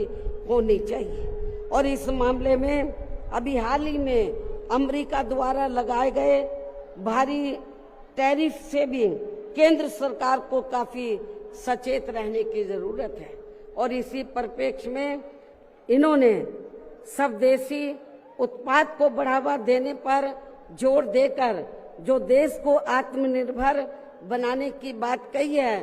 होनी चाहिए और इस मामले में अभी हाल ही में अमेरिका द्वारा लगाए गए भारी टैरिफ से भी केंद्र सरकार को काफी सचेत रहने की जरूरत है और इसी परिप्रेक्ष्य में इन्होंने स्वदेशी उत्पाद को बढ़ावा देने पर जोर देकर जो देश को आत्मनिर्भर बनाने की बात कही है,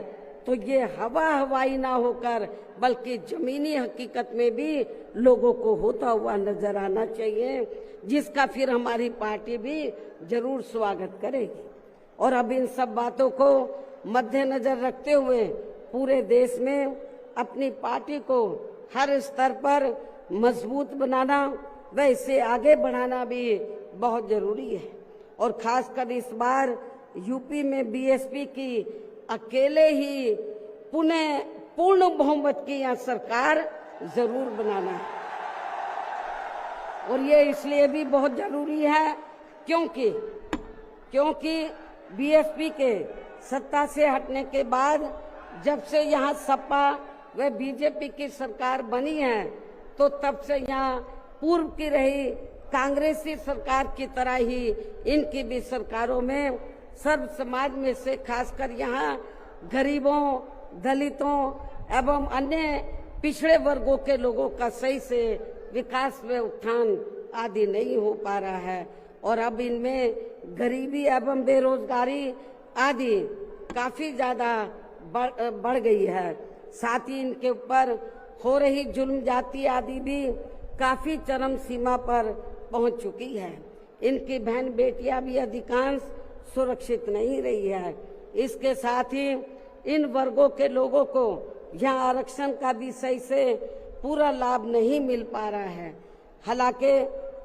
तो ये हवाई ना होकर बल्कि जमीनी हकीकत में भी लोगों को होता हुआ नजर आना चाहिए, जिसका फिर हमारी पार्टी भी जरूर स्वागत करेगी। और अब इन सब बातों को मद्देनजर रखते हुए पूरे देश में अपनी पार्टी को हर स्तर पर मजबूत बनाना व इसे आगे बढ़ाना भी बहुत जरूरी है और खासकर इस बार यूपी में बीएसपी की अकेले ही पूर्ण बहुमत की यहाँ सरकार जरूर बनाना है और ये इसलिए भी बहुत जरूरी है क्योंकि बीएसपी के सत्ता से हटने के बाद जब से यहाँ सपा व बीजेपी की सरकार बनी है, तो तब से यहाँ पूर्व की रही कांग्रेसी सरकार की तरह ही इनकी भी सरकारों में सर्व समाज में से खासकर यहाँ गरीबों, दलितों एवं अन्य पिछड़े वर्गों के लोगों का सही से विकास व उत्थान आदि नहीं हो पा रहा है और अब इनमें गरीबी एवं बेरोजगारी आदि काफी ज्यादा बढ़ गई है। साथ ही इनके ऊपर हो रही जुल्म जाति आदि भी काफी चरम सीमा पर पहुंच चुकी है। इनकी बहन बेटियां भी अधिकांश सुरक्षित नहीं रही है। इसके साथ ही इन वर्गों के लोगों को यहाँ आरक्षण का भी सही से पूरा लाभ नहीं मिल पा रहा है। हालांकि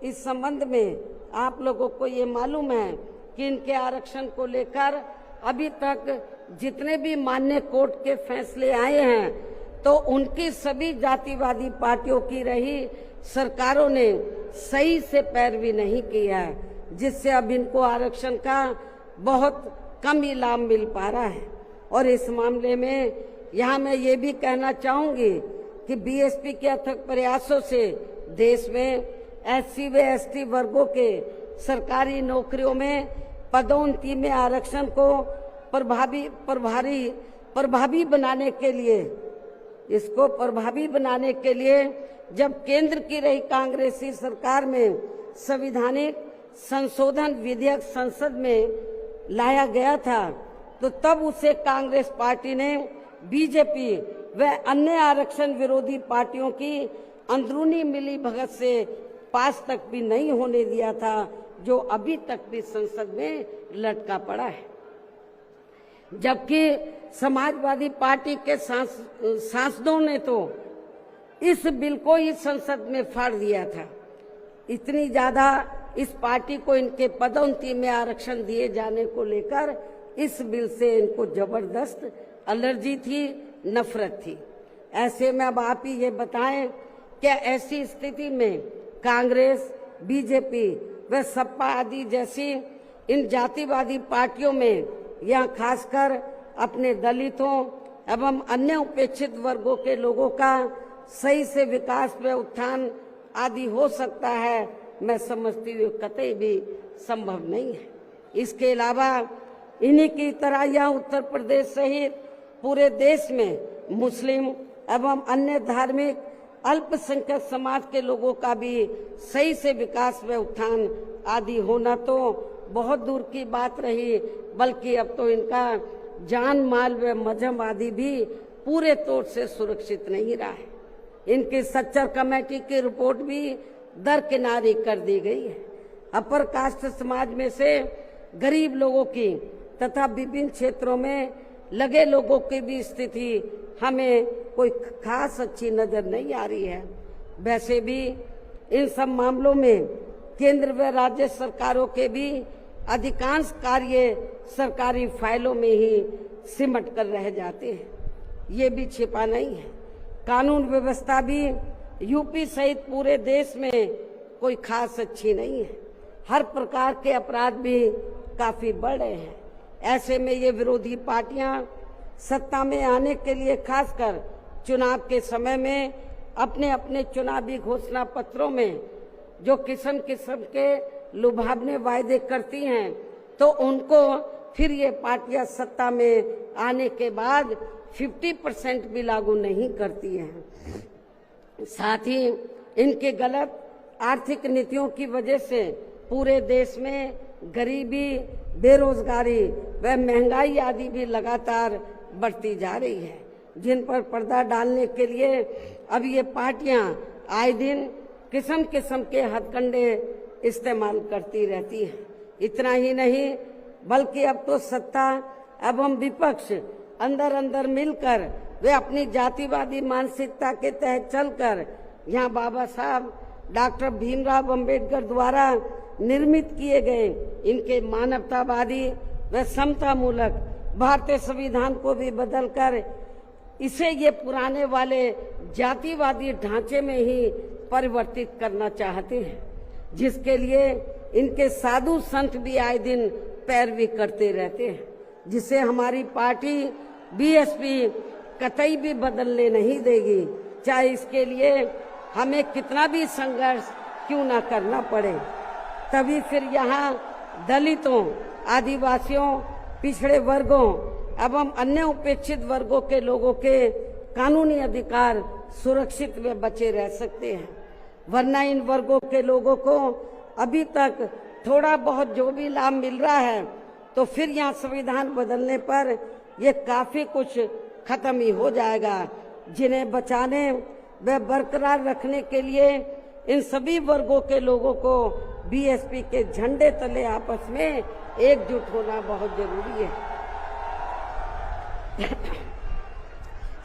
इस संबंध में आप लोगों को ये मालूम है कि इनके आरक्षण को लेकर अभी तक जितने भी मान्य कोर्ट के फैसले आए हैं, तो उनकी सभी जातिवादी पार्टियों की रही सरकारों ने सही से पैरवी नहीं की है, जिससे अब इनको आरक्षण का बहुत कम ही लाभ मिल पा रहा है। और इस मामले में यहाँ मैं ये भी कहना चाहूंगी कि बीएसपी के अथक प्रयासों से देश में एससी व एसटी वर्गों के सरकारी नौकरियों में पदोन्नति में आरक्षण को प्रभावी बनाने के लिए जब केंद्र की रही कांग्रेसी सरकार में संविधानिक संशोधन विधेयक संसद में लाया गया था, तो तब उसे कांग्रेस पार्टी ने बीजेपी व अन्य आरक्षण विरोधी पार्टियों की अंदरूनी मिली भगत से पास तक भी नहीं होने दिया था, जो अभी तक भी संसद में लटका पड़ा है। जबकि समाजवादी पार्टी के सांसदों ने तो इस बिल को ही संसद में फाड़ दिया था। इतनी ज्यादा इस पार्टी को इनके पदोन्नति में आरक्षण दिए जाने को लेकर इस बिल से इनको जबरदस्त एलर्जी थी, नफरत थी। ऐसे में अब आप ही ये बताएं, क्या ऐसी स्थिति में कांग्रेस, बीजेपी व सपा आदि जैसी इन जातिवादी पार्टियों में या खासकर अपने दलितों एवं अन्य उपेक्षित वर्गों के लोगों का सही से विकास व उत्थान आदि हो सकता है? मैं समझती हूँ कतई भी संभव नहीं है। इसके अलावा इन्हीं की तरह यहाँ उत्तर प्रदेश सहित पूरे देश में मुस्लिम एवं अन्य धार्मिक अल्पसंख्यक समाज के लोगों का भी सही से विकास व उत्थान आदि होना तो बहुत दूर की बात रही, बल्कि अब तो इनका जान माल व मजहब आदि भी पूरे तौर से सुरक्षित नहीं रहा है। इनकी सच्चर कमेटी की रिपोर्ट भी दरकिनारी कर दी गई है। अपर कास्ट समाज में से गरीब लोगों की तथा विभिन्न क्षेत्रों में लगे लोगों की भी स्थिति हमें कोई खास अच्छी नजर नहीं आ रही है। वैसे भी इन सब मामलों में केंद्र व राज्य सरकारों के भी अधिकांश कार्य सरकारी फाइलों में ही सिमट कर रह जाते हैं। ये भी छिपा नहीं है। कानून व्यवस्था भी यूपी सहित पूरे देश में कोई खास अच्छी नहीं है। हर प्रकार के अपराध भी काफी बढ़ रहे हैं। ऐसे में ये विरोधी पार्टियां सत्ता में आने के लिए खासकर चुनाव के समय में अपने अपने चुनावी घोषणा पत्रों में जो किस्म किस्म के लुभावने वायदे करती हैं, तो उनको फिर ये पार्टियां सत्ता में आने के बाद 50% भी लागू नहीं करती हैं। साथ ही इनके गलत आर्थिक नीतियों की वजह से पूरे देश में गरीबी, बेरोजगारी व महंगाई आदि भी लगातार बढ़ती जा रही है, जिन पर पर्दा डालने के लिए अब ये पार्टियां आए दिन किस्म किस्म के हथकंडे इस्तेमाल करती रहती हैं। इतना ही नहीं, बल्कि अब तो सत्ता एवं विपक्ष अंदर अंदर मिलकर वे अपनी जातिवादी मानसिकता के तहत चलकर यहाँ बाबा साहब डॉक्टर भीमराव अंबेडकर द्वारा निर्मित किए गए इनके मानवतावादी व समता मूलक भारतीय संविधान को भी बदलकर इसे ये पुराने वाले जातिवादी ढांचे में ही परिवर्तित करना चाहते हैं, जिसके लिए इनके साधु संत भी आए दिन पैरवी करते रहते हैं, जिसे हमारी पार्टी बीएसपी कतई भी बदलने नहीं देगी, चाहे इसके लिए हमें कितना भी संघर्ष क्यों ना करना पड़े। तभी फिर यहाँ दलितों, आदिवासियों, पिछड़े वर्गों एवं अन्य उपेक्षित वर्गों के लोगों के कानूनी अधिकार सुरक्षित व बचे रह सकते हैं। वरना इन वर्गों के लोगों को अभी तक थोड़ा बहुत जो भी लाभ मिल रहा है, तो फिर यहाँ संविधान बदलने पर ये काफी कुछ खत्म ही हो जाएगा, जिन्हें बचाने व बरकरार रखने के लिए इन सभी वर्गों के लोगों को बीएसपी के झंडे तले आपस में एकजुट होना बहुत जरूरी है।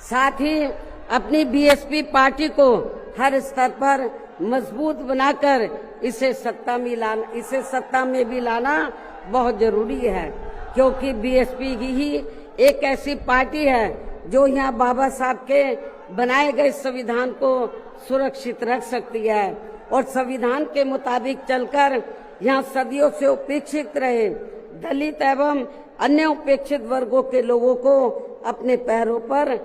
साथ ही अपनी बीएसपी पार्टी को हर स्तर पर मजबूत बनाकर इसे सत्ता में भी लाना बहुत जरूरी है, क्योंकि बीएसपी ही एक ऐसी पार्टी है जो यहाँ बाबा साहब के बनाए गए संविधान को सुरक्षित रख सकती है और संविधान के मुताबिक चलकर यहाँ सदियों से उपेक्षित रहे दलित एवं अन्य उपेक्षित वर्गों के लोगों को अपने पैरों पर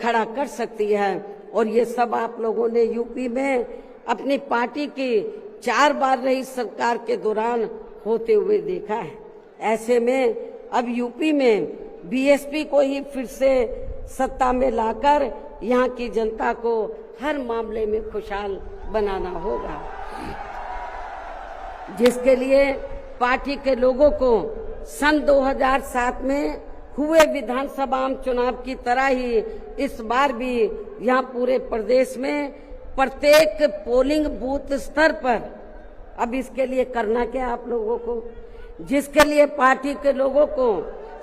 खड़ा कर सकती है। और ये सब आप लोगों ने यूपी में अपनी पार्टी की 4 बार रही सरकार के दौरान होते हुए देखा है। ऐसे में अब यूपी में बीएसपी को ही फिर से सत्ता में लाकर यहाँ की जनता को हर मामले में खुशहाल बनाना होगा, जिसके लिए पार्टी के लोगों को सन 2007 में हुए विधानसभा चुनाव की तरह ही इस बार भी यहाँ पूरे प्रदेश में प्रत्येक पोलिंग बूथ स्तर पर। अब इसके लिए करना क्या आप लोगों को, जिसके लिए पार्टी के लोगों को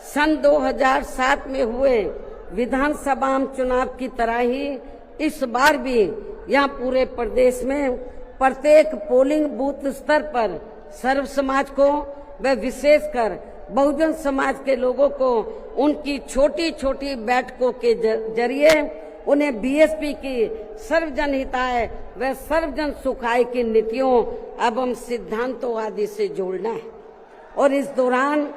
सन 2007 में हुए विधानसभा चुनाव की तरह ही इस बार भी यहाँ पूरे प्रदेश में प्रत्येक पोलिंग बूथ स्तर पर सर्व समाज को व विशेषकर बहुजन समाज के लोगों को उनकी छोटी छोटी बैठकों के जरिए उन्हें बीएसपी की सर्वजन हिताय व सर्वजन सुखाय की नीतियों एवं सिद्धांतों आदि से जोड़ना है और इस दौरान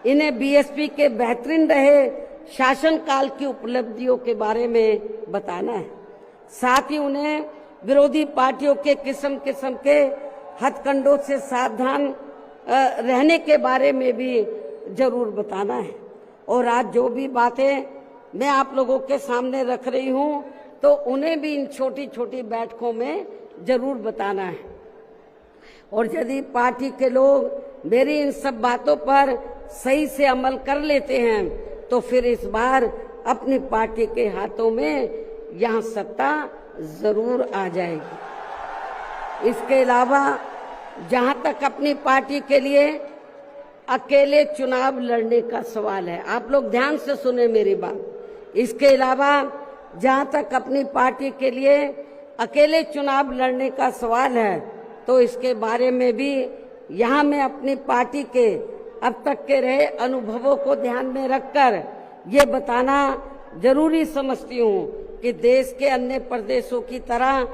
इन्हें बीएसपी के बेहतरीन रहे शासनकाल की उपलब्धियों के बारे में बताना है। साथ ही उन्हें विरोधी पार्टियों के किस्म किस्म के हथकंडों से सावधान रहने के बारे में भी जरूर बताना है। और आज जो भी बातें मैं आप लोगों के सामने रख रही हूं तो उन्हें भी इन छोटी छोटी बैठकों में जरूर बताना है। और यदि पार्टी के लोग मेरी इन सब बातों पर सही से अमल कर लेते हैं तो फिर इस बार अपनी पार्टी के हाथों में यहाँ सत्ता जरूर आ जाएगी। इसके अलावा जहां तक अपनी पार्टी के लिए अकेले चुनाव लड़ने का सवाल है, आप लोग ध्यान से सुने मेरी बात। इसके अलावा जहां तक अपनी पार्टी के लिए अकेले चुनाव लड़ने का सवाल है तो इसके बारे में भी यहाँ मैं अपनी पार्टी के अब तक के रहे अनुभवों को ध्यान में रखकर ये बताना जरूरी समझती हूँ कि देश के अन्य प्रदेशों की तरह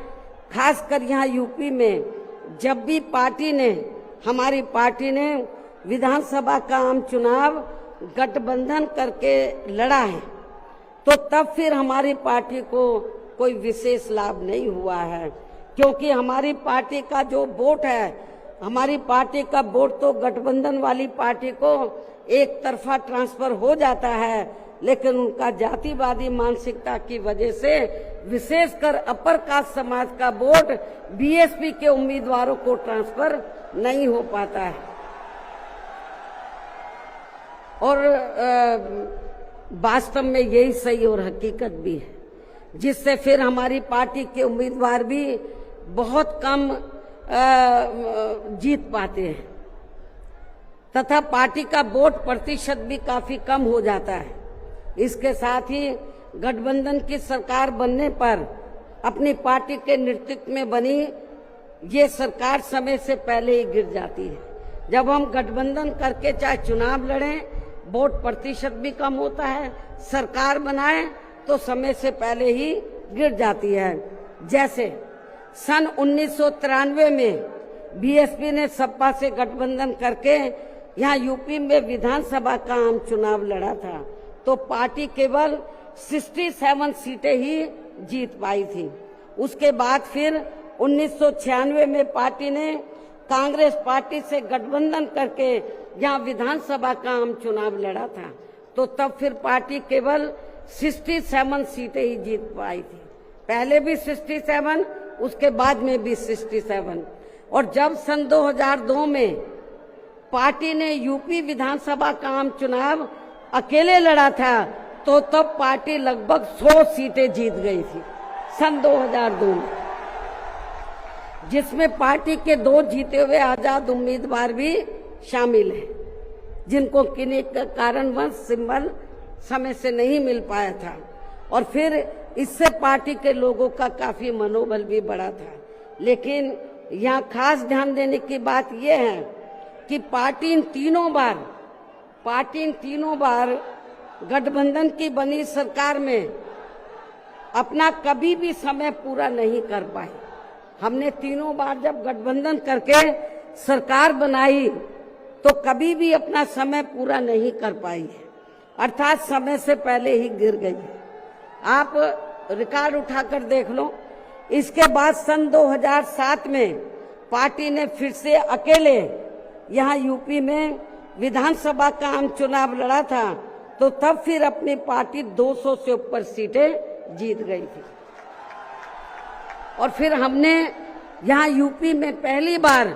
खासकर यहाँ यूपी में जब भी हमारी पार्टी ने विधानसभा का आम चुनाव गठबंधन करके लड़ा है तो तब फिर हमारी पार्टी को कोई विशेष लाभ नहीं हुआ है, क्योंकि हमारी पार्टी का जो वोट है, हमारी पार्टी का वोट तो गठबंधन वाली पार्टी को एक तरफा ट्रांसफर हो जाता है, लेकिन उनका जातिवादी मानसिकता की वजह से विशेषकर अपर कास्ट समाज का वोट बीएसपी के उम्मीदवारों को ट्रांसफर नहीं हो पाता है। और वास्तव में यही सही और हकीकत भी है, जिससे फिर हमारी पार्टी के उम्मीदवार भी बहुत कम जीत पाते हैं तथा पार्टी का वोट प्रतिशत भी काफी कम हो जाता है। इसके साथ ही गठबंधन की सरकार बनने पर अपनी पार्टी के नेतृत्व में बनी ये सरकार समय से पहले ही गिर जाती है। जब हम गठबंधन करके चाहे चुनाव लड़ें, वोट प्रतिशत भी कम होता है, सरकार बनाए तो समय से पहले ही गिर जाती है। जैसे सन 1993 में बीएसपी ने सपा से गठबंधन करके यहाँ यूपी में विधानसभा का आम चुनाव लड़ा था तो पार्टी केवल 67 सीटें ही जीत पाई थी। उसके बाद फिर 1996 में पार्टी ने कांग्रेस पार्टी से गठबंधन करके यहाँ विधानसभा का आम चुनाव लड़ा था तो तब फिर पार्टी केवल 67 सीटें ही जीत पाई थी। पहले भी 67, उसके बाद में भी 67। और जब सन 2002 में पार्टी ने यूपी विधानसभा का आम चुनाव अकेले लड़ा था तो तब पार्टी लगभग 100 सीटें जीत गई थी सन 2002 में, जिसमें पार्टी के 2 जीते हुए आजाद उम्मीदवार भी शामिल हैं, जिनको किन्हीं कारणवश सिंबल समय से नहीं मिल पाया था। और फिर इससे पार्टी के लोगों का काफी मनोबल भी बढ़ा था। लेकिन यहाँ खास ध्यान देने की बात यह है कि पार्टी इन तीनों बार गठबंधन की बनी सरकार में अपना कभी भी समय पूरा नहीं कर पाई। हमने तीनों बार जब गठबंधन करके सरकार बनाई तो कभी भी अपना समय पूरा नहीं कर पाई है, अर्थात समय से पहले ही गिर गई है। आप रिकॉर्ड उठाकर देख लो। इसके बाद सन 2007 में पार्टी ने फिर से अकेले यहाँ यूपी में विधानसभा का आम चुनाव लड़ा था तो तब फिर अपनी पार्टी 200 से ऊपर सीटें जीत गई थी। और फिर हमने यहाँ यूपी में पहली बार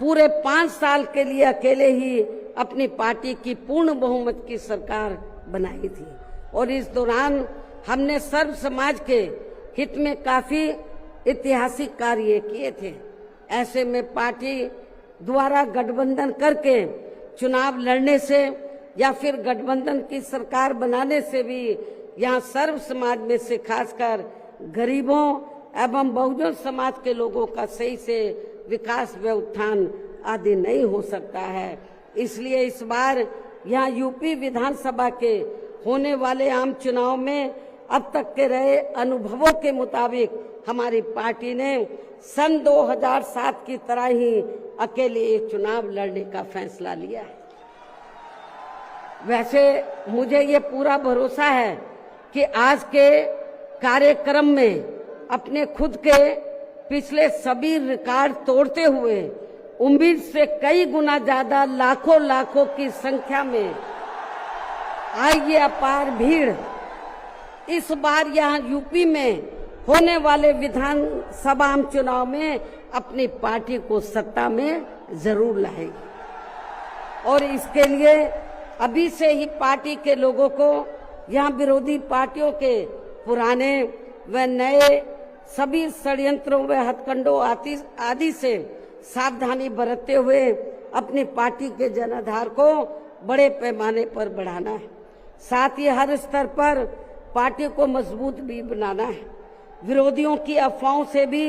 पूरे 5 साल के लिए अकेले ही अपनी पार्टी की पूर्ण बहुमत की सरकार बनाई थी। और इस दौरान हमने सर्व समाज के हित में काफी ऐतिहासिक कार्य किए थे। ऐसे में पार्टी द्वारा गठबंधन करके चुनाव लड़ने से या फिर गठबंधन की सरकार बनाने से भी यहाँ सर्व समाज में से खासकर गरीबों एवं बहुजन समाज के लोगों का सही से विकास व उत्थान आदि नहीं हो सकता है। इसलिए इस बार यहाँ यूपी विधानसभा के होने वाले आम चुनाव में अब तक के रहे अनुभवों के मुताबिक हमारी पार्टी ने सन 2007 की तरह ही अकेले ये चुनाव लड़ने का फैसला लिया है। वैसे मुझे ये पूरा भरोसा है कि आज के कार्यक्रम में अपने खुद के पिछले सभी रिकॉर्ड तोड़ते हुए उम्मीद से कई गुना ज्यादा लाखों की संख्या में आई ये अपार भीड़ इस बार यहाँ यूपी में होने वाले विधानसभा आम चुनाव में अपनी पार्टी को सत्ता में जरूर लाएगी। और इसके लिए अभी से ही पार्टी के लोगों को यहाँ विरोधी पार्टियों के पुराने व नए सभी षड्यंत्रों व हथकंडों आदि से सावधानी बरतते हुए अपनी पार्टी के जनाधार को बड़े पैमाने पर बढ़ाना है। साथ ही हर स्तर पर पार्टी को मजबूत भी बनाना है। विरोधियों की अफवाहों से भी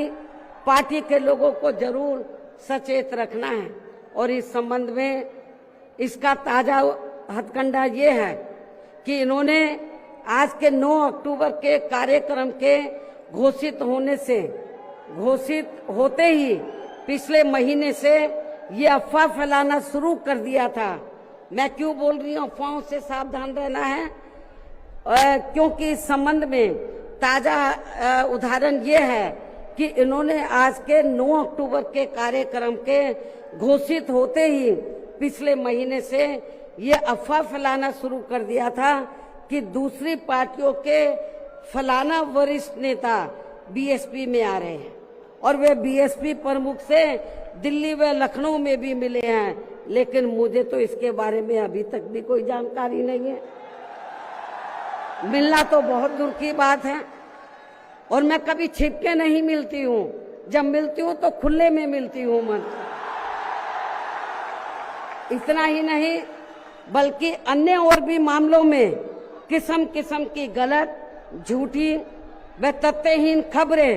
पार्टी के लोगों को जरूर सचेत रखना है। और इस संबंध में इसका ताजा हथकंडा ये है कि इन्होंने आज के 9 अक्टूबर के कार्यक्रम के घोषित होते ही पिछले महीने से ये अफवाह फैलाना शुरू कर दिया था। मैं क्यों बोल रही हूँ अफवाहों से सावधान रहना है, क्योंकि इस संबंध में ताजा उदाहरण ये है कि इन्होंने आज के 9 अक्टूबर के कार्यक्रम के घोषित होते ही पिछले महीने से ये अफवाह फैलाना शुरू कर दिया था कि दूसरी पार्टियों के फलाना वरिष्ठ नेता बीएसपी में आ रहे हैं और वे बीएसपी प्रमुख से दिल्ली व लखनऊ में भी मिले हैं, लेकिन मुझे तो इसके बारे में अभी तक भी कोई जानकारी नहीं है। मिलना तो बहुत दूर की बात है और मैं कभी छिप के नहीं मिलती हूँ, जब मिलती हूँ तो खुले में मिलती हूँ मन। इतना ही नहीं बल्कि अन्य और भी मामलों में किस्म किस्म की गलत, झूठी व तथ्यहीन खबरें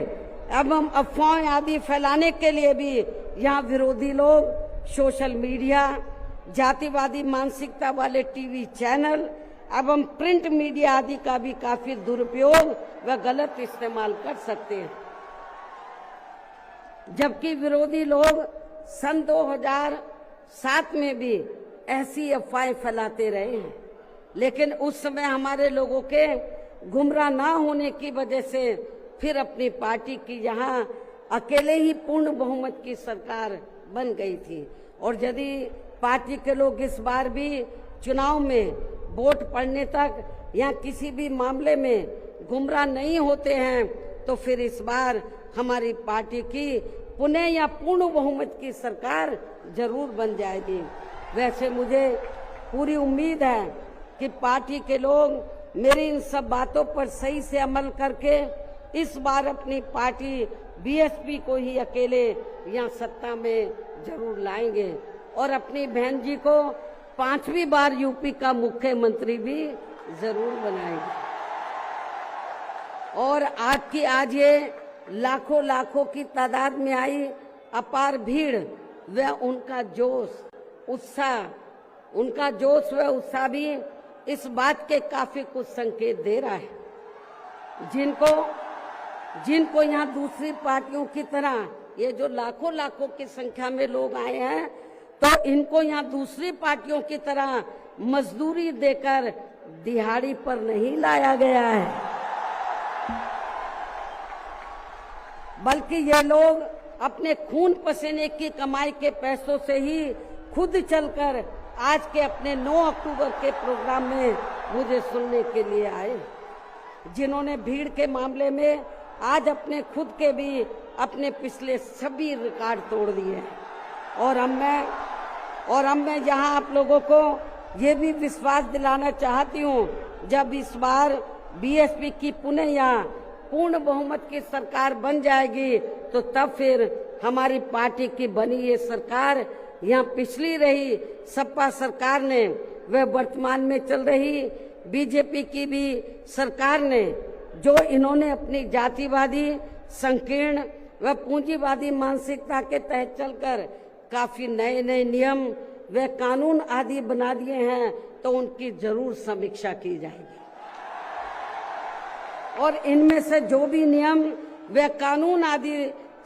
एवं अफवाहें आदि फैलाने के लिए भी यहाँ विरोधी लोग सोशल मीडिया, जातिवादी मानसिकता वाले टीवी चैनल एवं प्रिंट मीडिया आदि का भी काफी दुरुपयोग व गलत इस्तेमाल कर सकते हैं। जबकि विरोधी लोग सन 2007 में भी ऐसी अफवाहें फैलाते रहे हैं, लेकिन उस समय हमारे लोगों के गुमराह ना होने की वजह से फिर अपनी पार्टी की यहाँ अकेले ही पूर्ण बहुमत की सरकार बन गई थी। और यदि पार्टी के लोग इस बार भी चुनाव में वोट पड़ने तक या किसी भी मामले में गुमराह नहीं होते हैं तो फिर इस बार हमारी पार्टी की पुनः या पूर्ण बहुमत की सरकार जरूर बन जाएगी। वैसे मुझे पूरी उम्मीद है कि पार्टी के लोग मेरी इन सब बातों पर सही से अमल करके इस बार अपनी पार्टी बीएसपी को ही अकेले यहाँ सत्ता में जरूर लाएंगे और अपनी बहन जी को 5वीं बार यूपी का मुख्यमंत्री भी जरूर बनाएंगे। और आज ये लाखों की तादाद में आई अपार भीड़ व उनका जोश व उत्साह भी इस बात के काफी कुछ संकेत दे रहा है। जिनको यहाँ दूसरी पार्टियों की तरह ये जो लाखों की संख्या में लोग आए हैं तो इनको यहाँ दूसरी पार्टियों की तरह मजदूरी देकर दिहाड़ी पर नहीं लाया गया है, बल्कि ये लोग अपने खून पसीने की कमाई के पैसों से ही खुद चलकर आज के अपने 9 अक्टूबर के प्रोग्राम में मुझे सुनने के लिए आए, जिन्होंने भीड़ के मामले में आज अपने खुद के भी अपने पिछले सभी रिकॉर्ड तोड़ दिए हैं। और अब मैं यहाँ आप लोगों को ये भी विश्वास दिलाना चाहती हूँ, जब इस बार बीएसपी की पुनः यहाँ पूर्ण बहुमत की सरकार बन जाएगी तो तब फिर हमारी पार्टी की बनी ये सरकार यहाँ पिछली रही सपा सरकार ने व वर्तमान में चल रही बीजेपी की भी सरकार ने जो इन्होंने अपनी जातिवादी संकीर्ण व पूंजीवादी मानसिकता के तहत चलकर काफी नए नए नियम व कानून आदि बना दिए हैं तो उनकी जरूर समीक्षा की जाएगी और इनमें से जो भी नियम व कानून आदि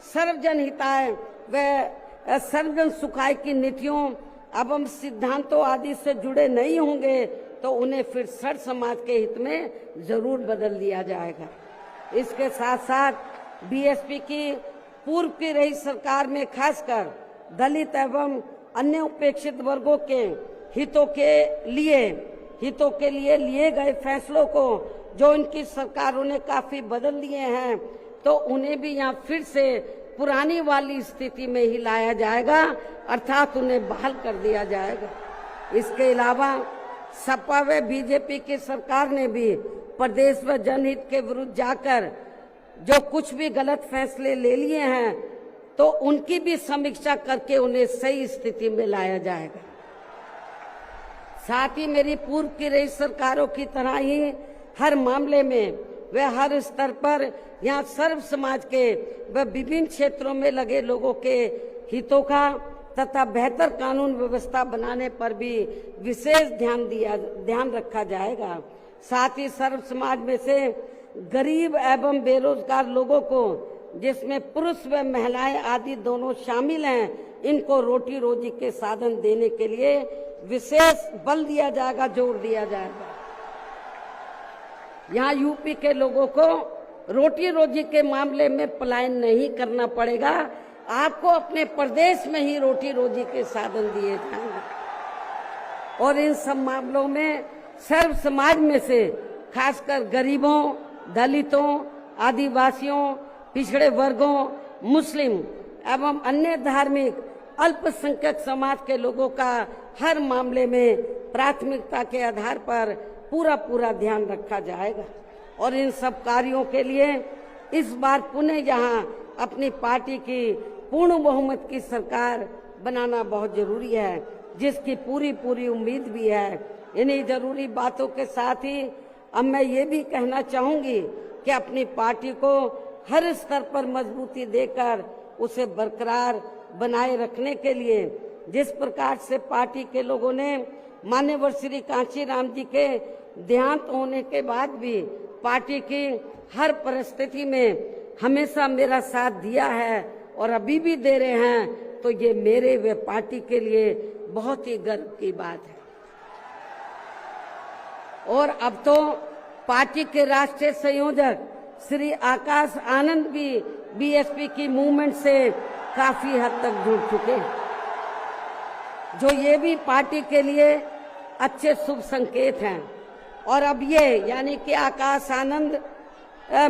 सर्वजन हिताय व सर्वजन सुखाय की नीतियों एवं सिद्धांतों आदि से जुड़े नहीं होंगे तो उन्हें फिर सर समाज के हित में जरूर बदल दिया जाएगा। इसके साथ साथ बीएसपी की पूर्व की रही सरकार में खासकर दलित एवं अन्य उपेक्षित वर्गों के हितों के लिए लिए गए फैसलों को जो इनकी सरकारों ने काफी बदल दिए हैं तो उन्हें भी यहाँ फिर से पुरानी वाली स्थिति में ही लाया जाएगा अर्थात उन्हें बहाल कर दिया जाएगा। इसके अलावा सपा व बीजेपी की सरकार ने भी प्रदेश व जनहित के विरुद्ध जाकर जो कुछ भी गलत फैसले ले लिए हैं तो उनकी भी समीक्षा करके उन्हें सही स्थिति में लाया जाएगा। साथ ही मेरी पूर्व की रही सरकारों की तरह ही हर मामले में व हर स्तर पर यहाँ सर्व समाज के व विभिन्न क्षेत्रों में लगे लोगों के हितों का तथा बेहतर कानून व्यवस्था बनाने पर भी विशेष ध्यान रखा जाएगा। साथ ही सर्व समाज में से गरीब एवं बेरोजगार लोगों को जिसमें पुरुष व महिलाएं आदि दोनों शामिल हैं इनको रोटी रोजी के साधन देने के लिए विशेष बल दिया जाएगा, जोर दिया जाएगा। यहाँ यूपी के लोगों को रोटी रोजी के मामले में पलायन नहीं करना पड़ेगा, आपको अपने प्रदेश में ही रोटी रोजी के साधन दिए जाएंगे और इन सब मामलों में सर्व समाज में से खासकर गरीबों, दलितों, आदिवासियों, पिछड़े वर्गों, मुस्लिम एवं अन्य धार्मिक अल्पसंख्यक समाज के लोगों का हर मामले में प्राथमिकता के आधार पर पूरा ध्यान रखा जाएगा और इन सब कार्यों के लिए इस बार पुनः यहाँ अपनी पार्टी की पूर्ण बहुमत की सरकार बनाना बहुत जरूरी है, जिसकी पूरी उम्मीद भी है। इन्हीं जरूरी बातों के साथ ही अब मैं ये भी कहना चाहूंगी कि अपनी पार्टी को हर स्तर पर मजबूती देकर उसे बरकरार बनाए रखने के लिए जिस प्रकार से पार्टी के लोगों ने माननीय श्री कांशीराम जी के देहांत होने के बाद भी पार्टी की हर परिस्थिति में हमेशा मेरा साथ दिया है और अभी भी दे रहे हैं तो ये मेरे व पार्टी के लिए बहुत ही गर्व की बात है। और अब तो पार्टी के राष्ट्रीय संयोजक श्री आकाश आनंद भी बीएसपी की मूवमेंट से काफी हद तक जुड़ चुके हैं, जो ये भी पार्टी के लिए अच्छे शुभ संकेत हैं। और अब ये यानी कि आकाश आनंद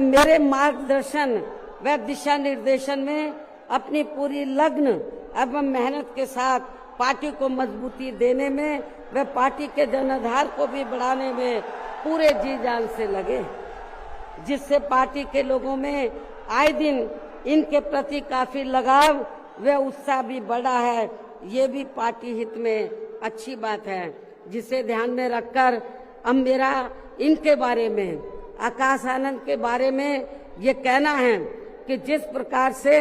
मेरे मार्गदर्शन व दिशा निर्देशन में अपनी पूरी लगन एवं मेहनत के साथ पार्टी को मजबूती देने में व पार्टी के जनाधार को भी बढ़ाने में पूरे जी जान से लगे, जिससे पार्टी के लोगों में आए दिन इनके प्रति काफी लगाव व उत्साह भी बढ़ा है। ये भी पार्टी हित में अच्छी बात है, जिसे ध्यान में रखकर अब मेरा इनके बारे में, आकाश आनंद के बारे में ये कहना है कि जिस प्रकार से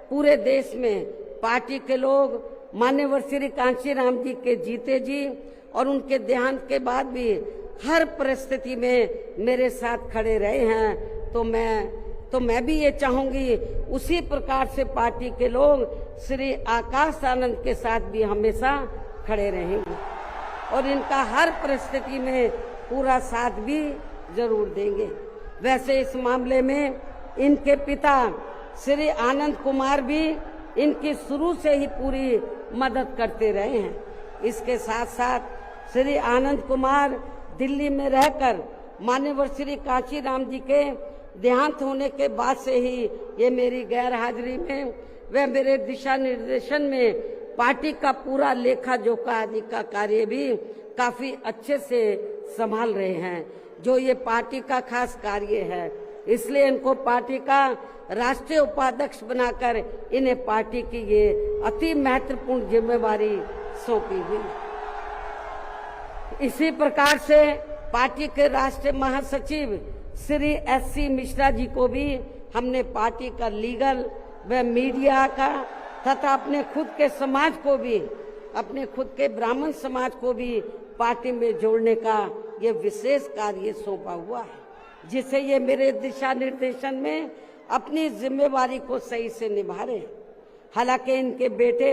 पूरे देश में पार्टी के लोग माननीय श्री कांशीराम जी के जीते जी और उनके देहांत के बाद भी हर परिस्थिति में मेरे साथ खड़े रहे हैं, तो मैं भी ये चाहूंगी उसी प्रकार से पार्टी के लोग श्री आकाश आनंद के साथ भी हमेशा खड़े रहेंगे और इनका हर परिस्थिति में पूरा साथ भी जरूर देंगे। वैसे इस मामले में इनके पिता श्री आनंद कुमार भी इनकी शुरू से ही पूरी मदद करते रहे हैं। इसके साथ साथ श्री आनंद कुमार दिल्ली में रहकर माननीय श्री कांशीराम जी के देहांत होने के बाद से ही ये मेरी गैर हाजिरी में व मेरे दिशा निर्देशन में पार्टी का पूरा लेखा जोखा आदि का कार्य भी काफी अच्छे से संभाल रहे हैं। जो ये पार्टी का खास कार्य है इसलिए इनको पार्टी का राष्ट्रीय उपाध्यक्ष बनाकर इन्हें पार्टी की ये अति महत्वपूर्ण जिम्मेवारी सौंपी हुई। इसी प्रकार से पार्टी के राष्ट्रीय महासचिव श्री SC मिश्रा जी को भी हमने पार्टी का लीगल व मीडिया का तथा अपने खुद के समाज को भी, अपने खुद के ब्राह्मण समाज को भी पार्टी में जोड़ने का ये विशेष कार्य सौंपा हुआ है, जिसे ये मेरे दिशा निर्देशन में अपनी जिम्मेवारी को सही से निभा रहे हैं। हालांकि इनके बेटे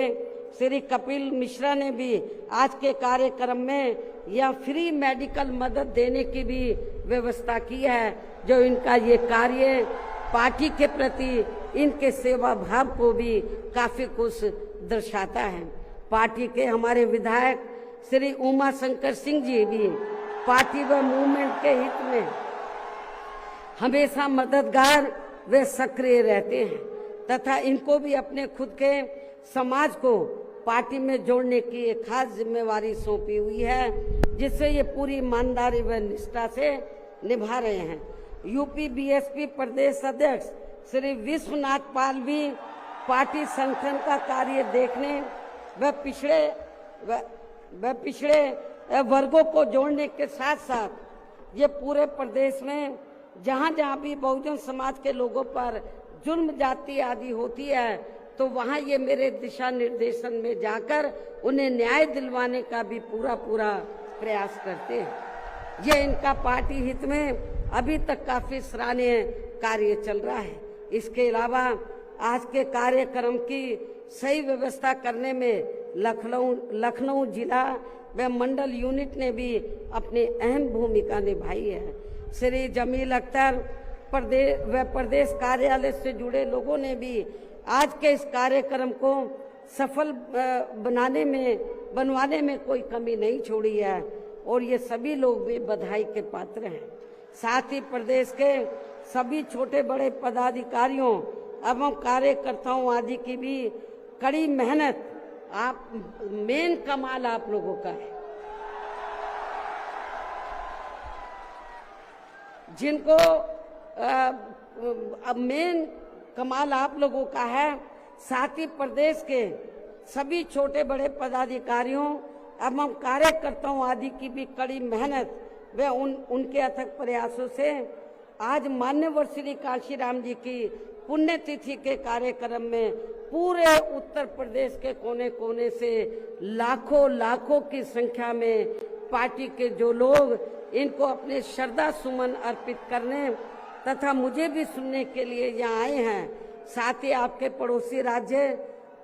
श्री कपिल मिश्रा ने भी आज के कार्यक्रम में यह फ्री मेडिकल मदद देने की भी व्यवस्था की है, जो इनका ये कार्य पार्टी के प्रति इनके सेवा भाव को भी काफी कुछ दर्शाता है। पार्टी के हमारे विधायक श्री उमा शंकर सिंह जी भी पार्टी व मूवमेंट के हित में हमेशा मददगार व सक्रिय रहते हैं तथा इनको भी अपने खुद के समाज को पार्टी में जोड़ने की एक खास जिम्मेवारी सौंपी हुई है, जिससे ये पूरी ईमानदारी व निष्ठा से निभा रहे हैं। यूपी BSP प्रदेश अध्यक्ष श्री विश्वनाथ पाल भी पार्टी संगठन का कार्य देखने व पिछड़े वर्गों को जोड़ने के साथ साथ ये पूरे प्रदेश में जहाँ जहाँ भी बहुजन समाज के लोगों पर जुल्म जाति आदि होती है, तो वहाँ ये मेरे दिशा निर्देशन में जाकर उन्हें न्याय दिलवाने का भी पूरा प्रयास करते हैं। ये इनका पार्टी हित में अभी तक काफी सराहनीय कार्य चल रहा है। इसके अलावा आज के कार्यक्रम की सही व्यवस्था करने में लखनऊ जिला व मंडल यूनिट ने भी अपनी अहम भूमिका निभाई है। श्री जमील अख्तर प्रदेश कार्यालय से जुड़े लोगों ने भी आज के इस कार्यक्रम को सफल बनवाने में कोई कमी नहीं छोड़ी है और ये सभी लोग भी बधाई के पात्र हैं। साथ ही प्रदेश के सभी छोटे बड़े पदाधिकारियों एवं कार्यकर्ताओं आदि की भी कड़ी मेहनत, मेन कमाल आप लोगों का है, जिनको मेन कमाल आप लोगों का है। साथ ही प्रदेश के सभी छोटे बड़े पदाधिकारियों एवं कार्यकर्ताओं आदि की भी कड़ी मेहनत व उनके अथक प्रयासों से आज मान्यवर श्री कांशीराम जी की पुण्यतिथि के कार्यक्रम में पूरे उत्तर प्रदेश के कोने कोने से लाखों की संख्या में पार्टी के जो लोग इनको अपने श्रद्धा सुमन अर्पित करने तथा मुझे भी सुनने के लिए यहाँ आए हैं। साथ ही आपके पड़ोसी राज्य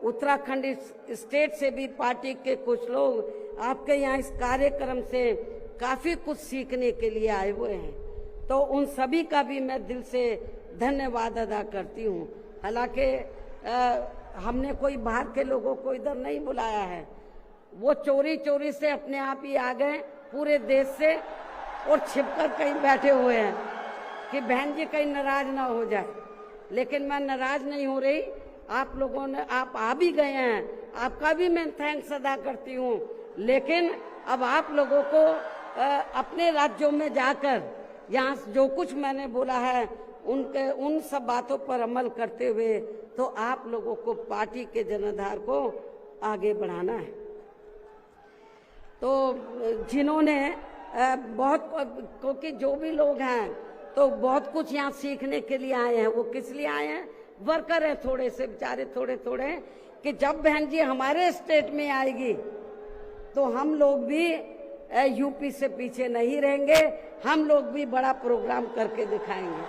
उत्तराखंड स्टेट से भी पार्टी के कुछ लोग आपके यहाँ इस कार्यक्रम से काफी कुछ सीखने के लिए आए हुए हैं, तो उन सभी का भी मैं दिल से धन्यवाद अदा करती हूँ। हालांकि हमने कोई बाहर के लोगों को इधर नहीं बुलाया है, वो चोरी से अपने आप ही आ गए पूरे देश से और छिपकर कहीं बैठे हुए हैं कि बहन जी कहीं नाराज ना हो जाए। लेकिन मैं नाराज नहीं हो रही, आप लोगों ने आप आ भी गए हैं, आपका भी मैं थैंक्स अदा करती हूँ। लेकिन अब आप लोगों को अपने राज्यों में जाकर यहाँ जो कुछ मैंने बोला है उन सब बातों पर अमल करते हुए तो आप लोगों को पार्टी के जनाधार को आगे बढ़ाना है। तो जिन्होंने क्योंकि जो भी लोग हैं तो बहुत कुछ यहाँ सीखने के लिए आए हैं। वो किस लिए आए हैं? वर्कर है थोड़े से बेचारे थोड़े कि जब बहन जी हमारे स्टेट में आएगी तो हम लोग भी यूपी से पीछे नहीं रहेंगे, हम लोग भी बड़ा प्रोग्राम करके दिखाएंगे।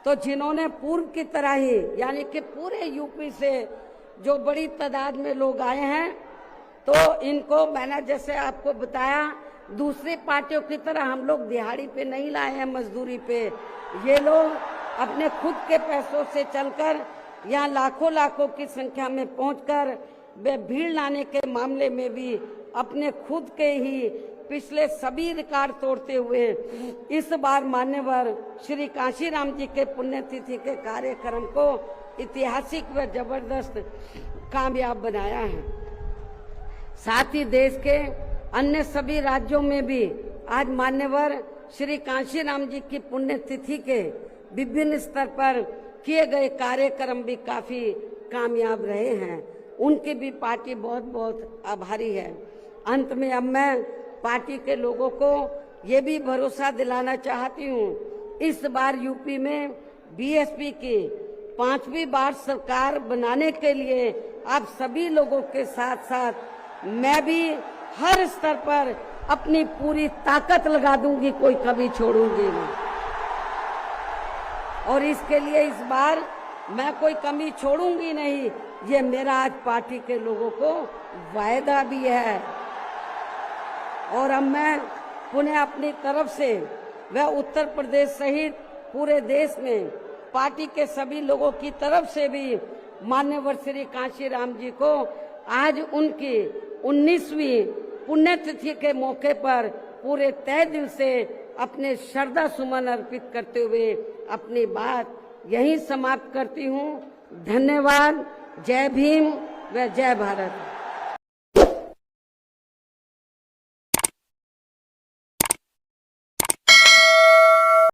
तो जिन्होंने पूर्व की तरह ही यानी कि पूरे यूपी से जो बड़ी तादाद में लोग आए हैं, तो इनको मैंने जैसे आपको बताया दूसरी पार्टियों की तरह हम लोग दिहाड़ी पे नहीं लाए हैं, मजदूरी पे। ये लोग अपने खुद के पैसों से चलकर यहाँ लाखों की संख्या में पहुंचकर वे भीड़ लाने के मामले में भी अपने खुद के ही पिछले सभी रिकॉर्ड तोड़ते हुए इस बार मान्यवर श्री कांशीराम जी के पुण्यतिथि के कार्यक्रम को ऐतिहासिक व जबरदस्त कामयाब बनाया है। साथ ही देश के अन्य सभी राज्यों में भी आज मान्यवर श्री कांशीराम जी की पुण्यतिथि के विभिन्न स्तर पर किए गए कार्यक्रम भी काफी कामयाब रहे हैं। उनकी भी पार्टी बहुत बहुत आभारी है। अंत में अब मैं पार्टी के लोगों को ये भी भरोसा दिलाना चाहती हूँ, इस बार यूपी में बीएसपी की 5वीं बार सरकार बनाने के लिए आप सभी लोगों के साथ साथ मैं भी हर स्तर पर अपनी पूरी ताकत लगा दूंगी, कोई कभी छोड़ूंगी नहीं। और इसके लिए इस बार मैं कोई कमी छोड़ूंगी नहीं, ये मेरा आज पार्टी के लोगों को वायदा भी है। और अब मैं पुनः अपनी तरफ से व उत्तर प्रदेश सहित पूरे देश में पार्टी के सभी लोगों की तरफ से भी मान्यवर श्री कांशीराम जी को आज उनकी 19वीं पुण्यतिथि के मौके पर पूरे तहे दिल से अपने श्रद्धा सुमन अर्पित करते हुए अपनी बात यहीं समाप्त करती हूँ। धन्यवाद। जय भीम व जय भारत।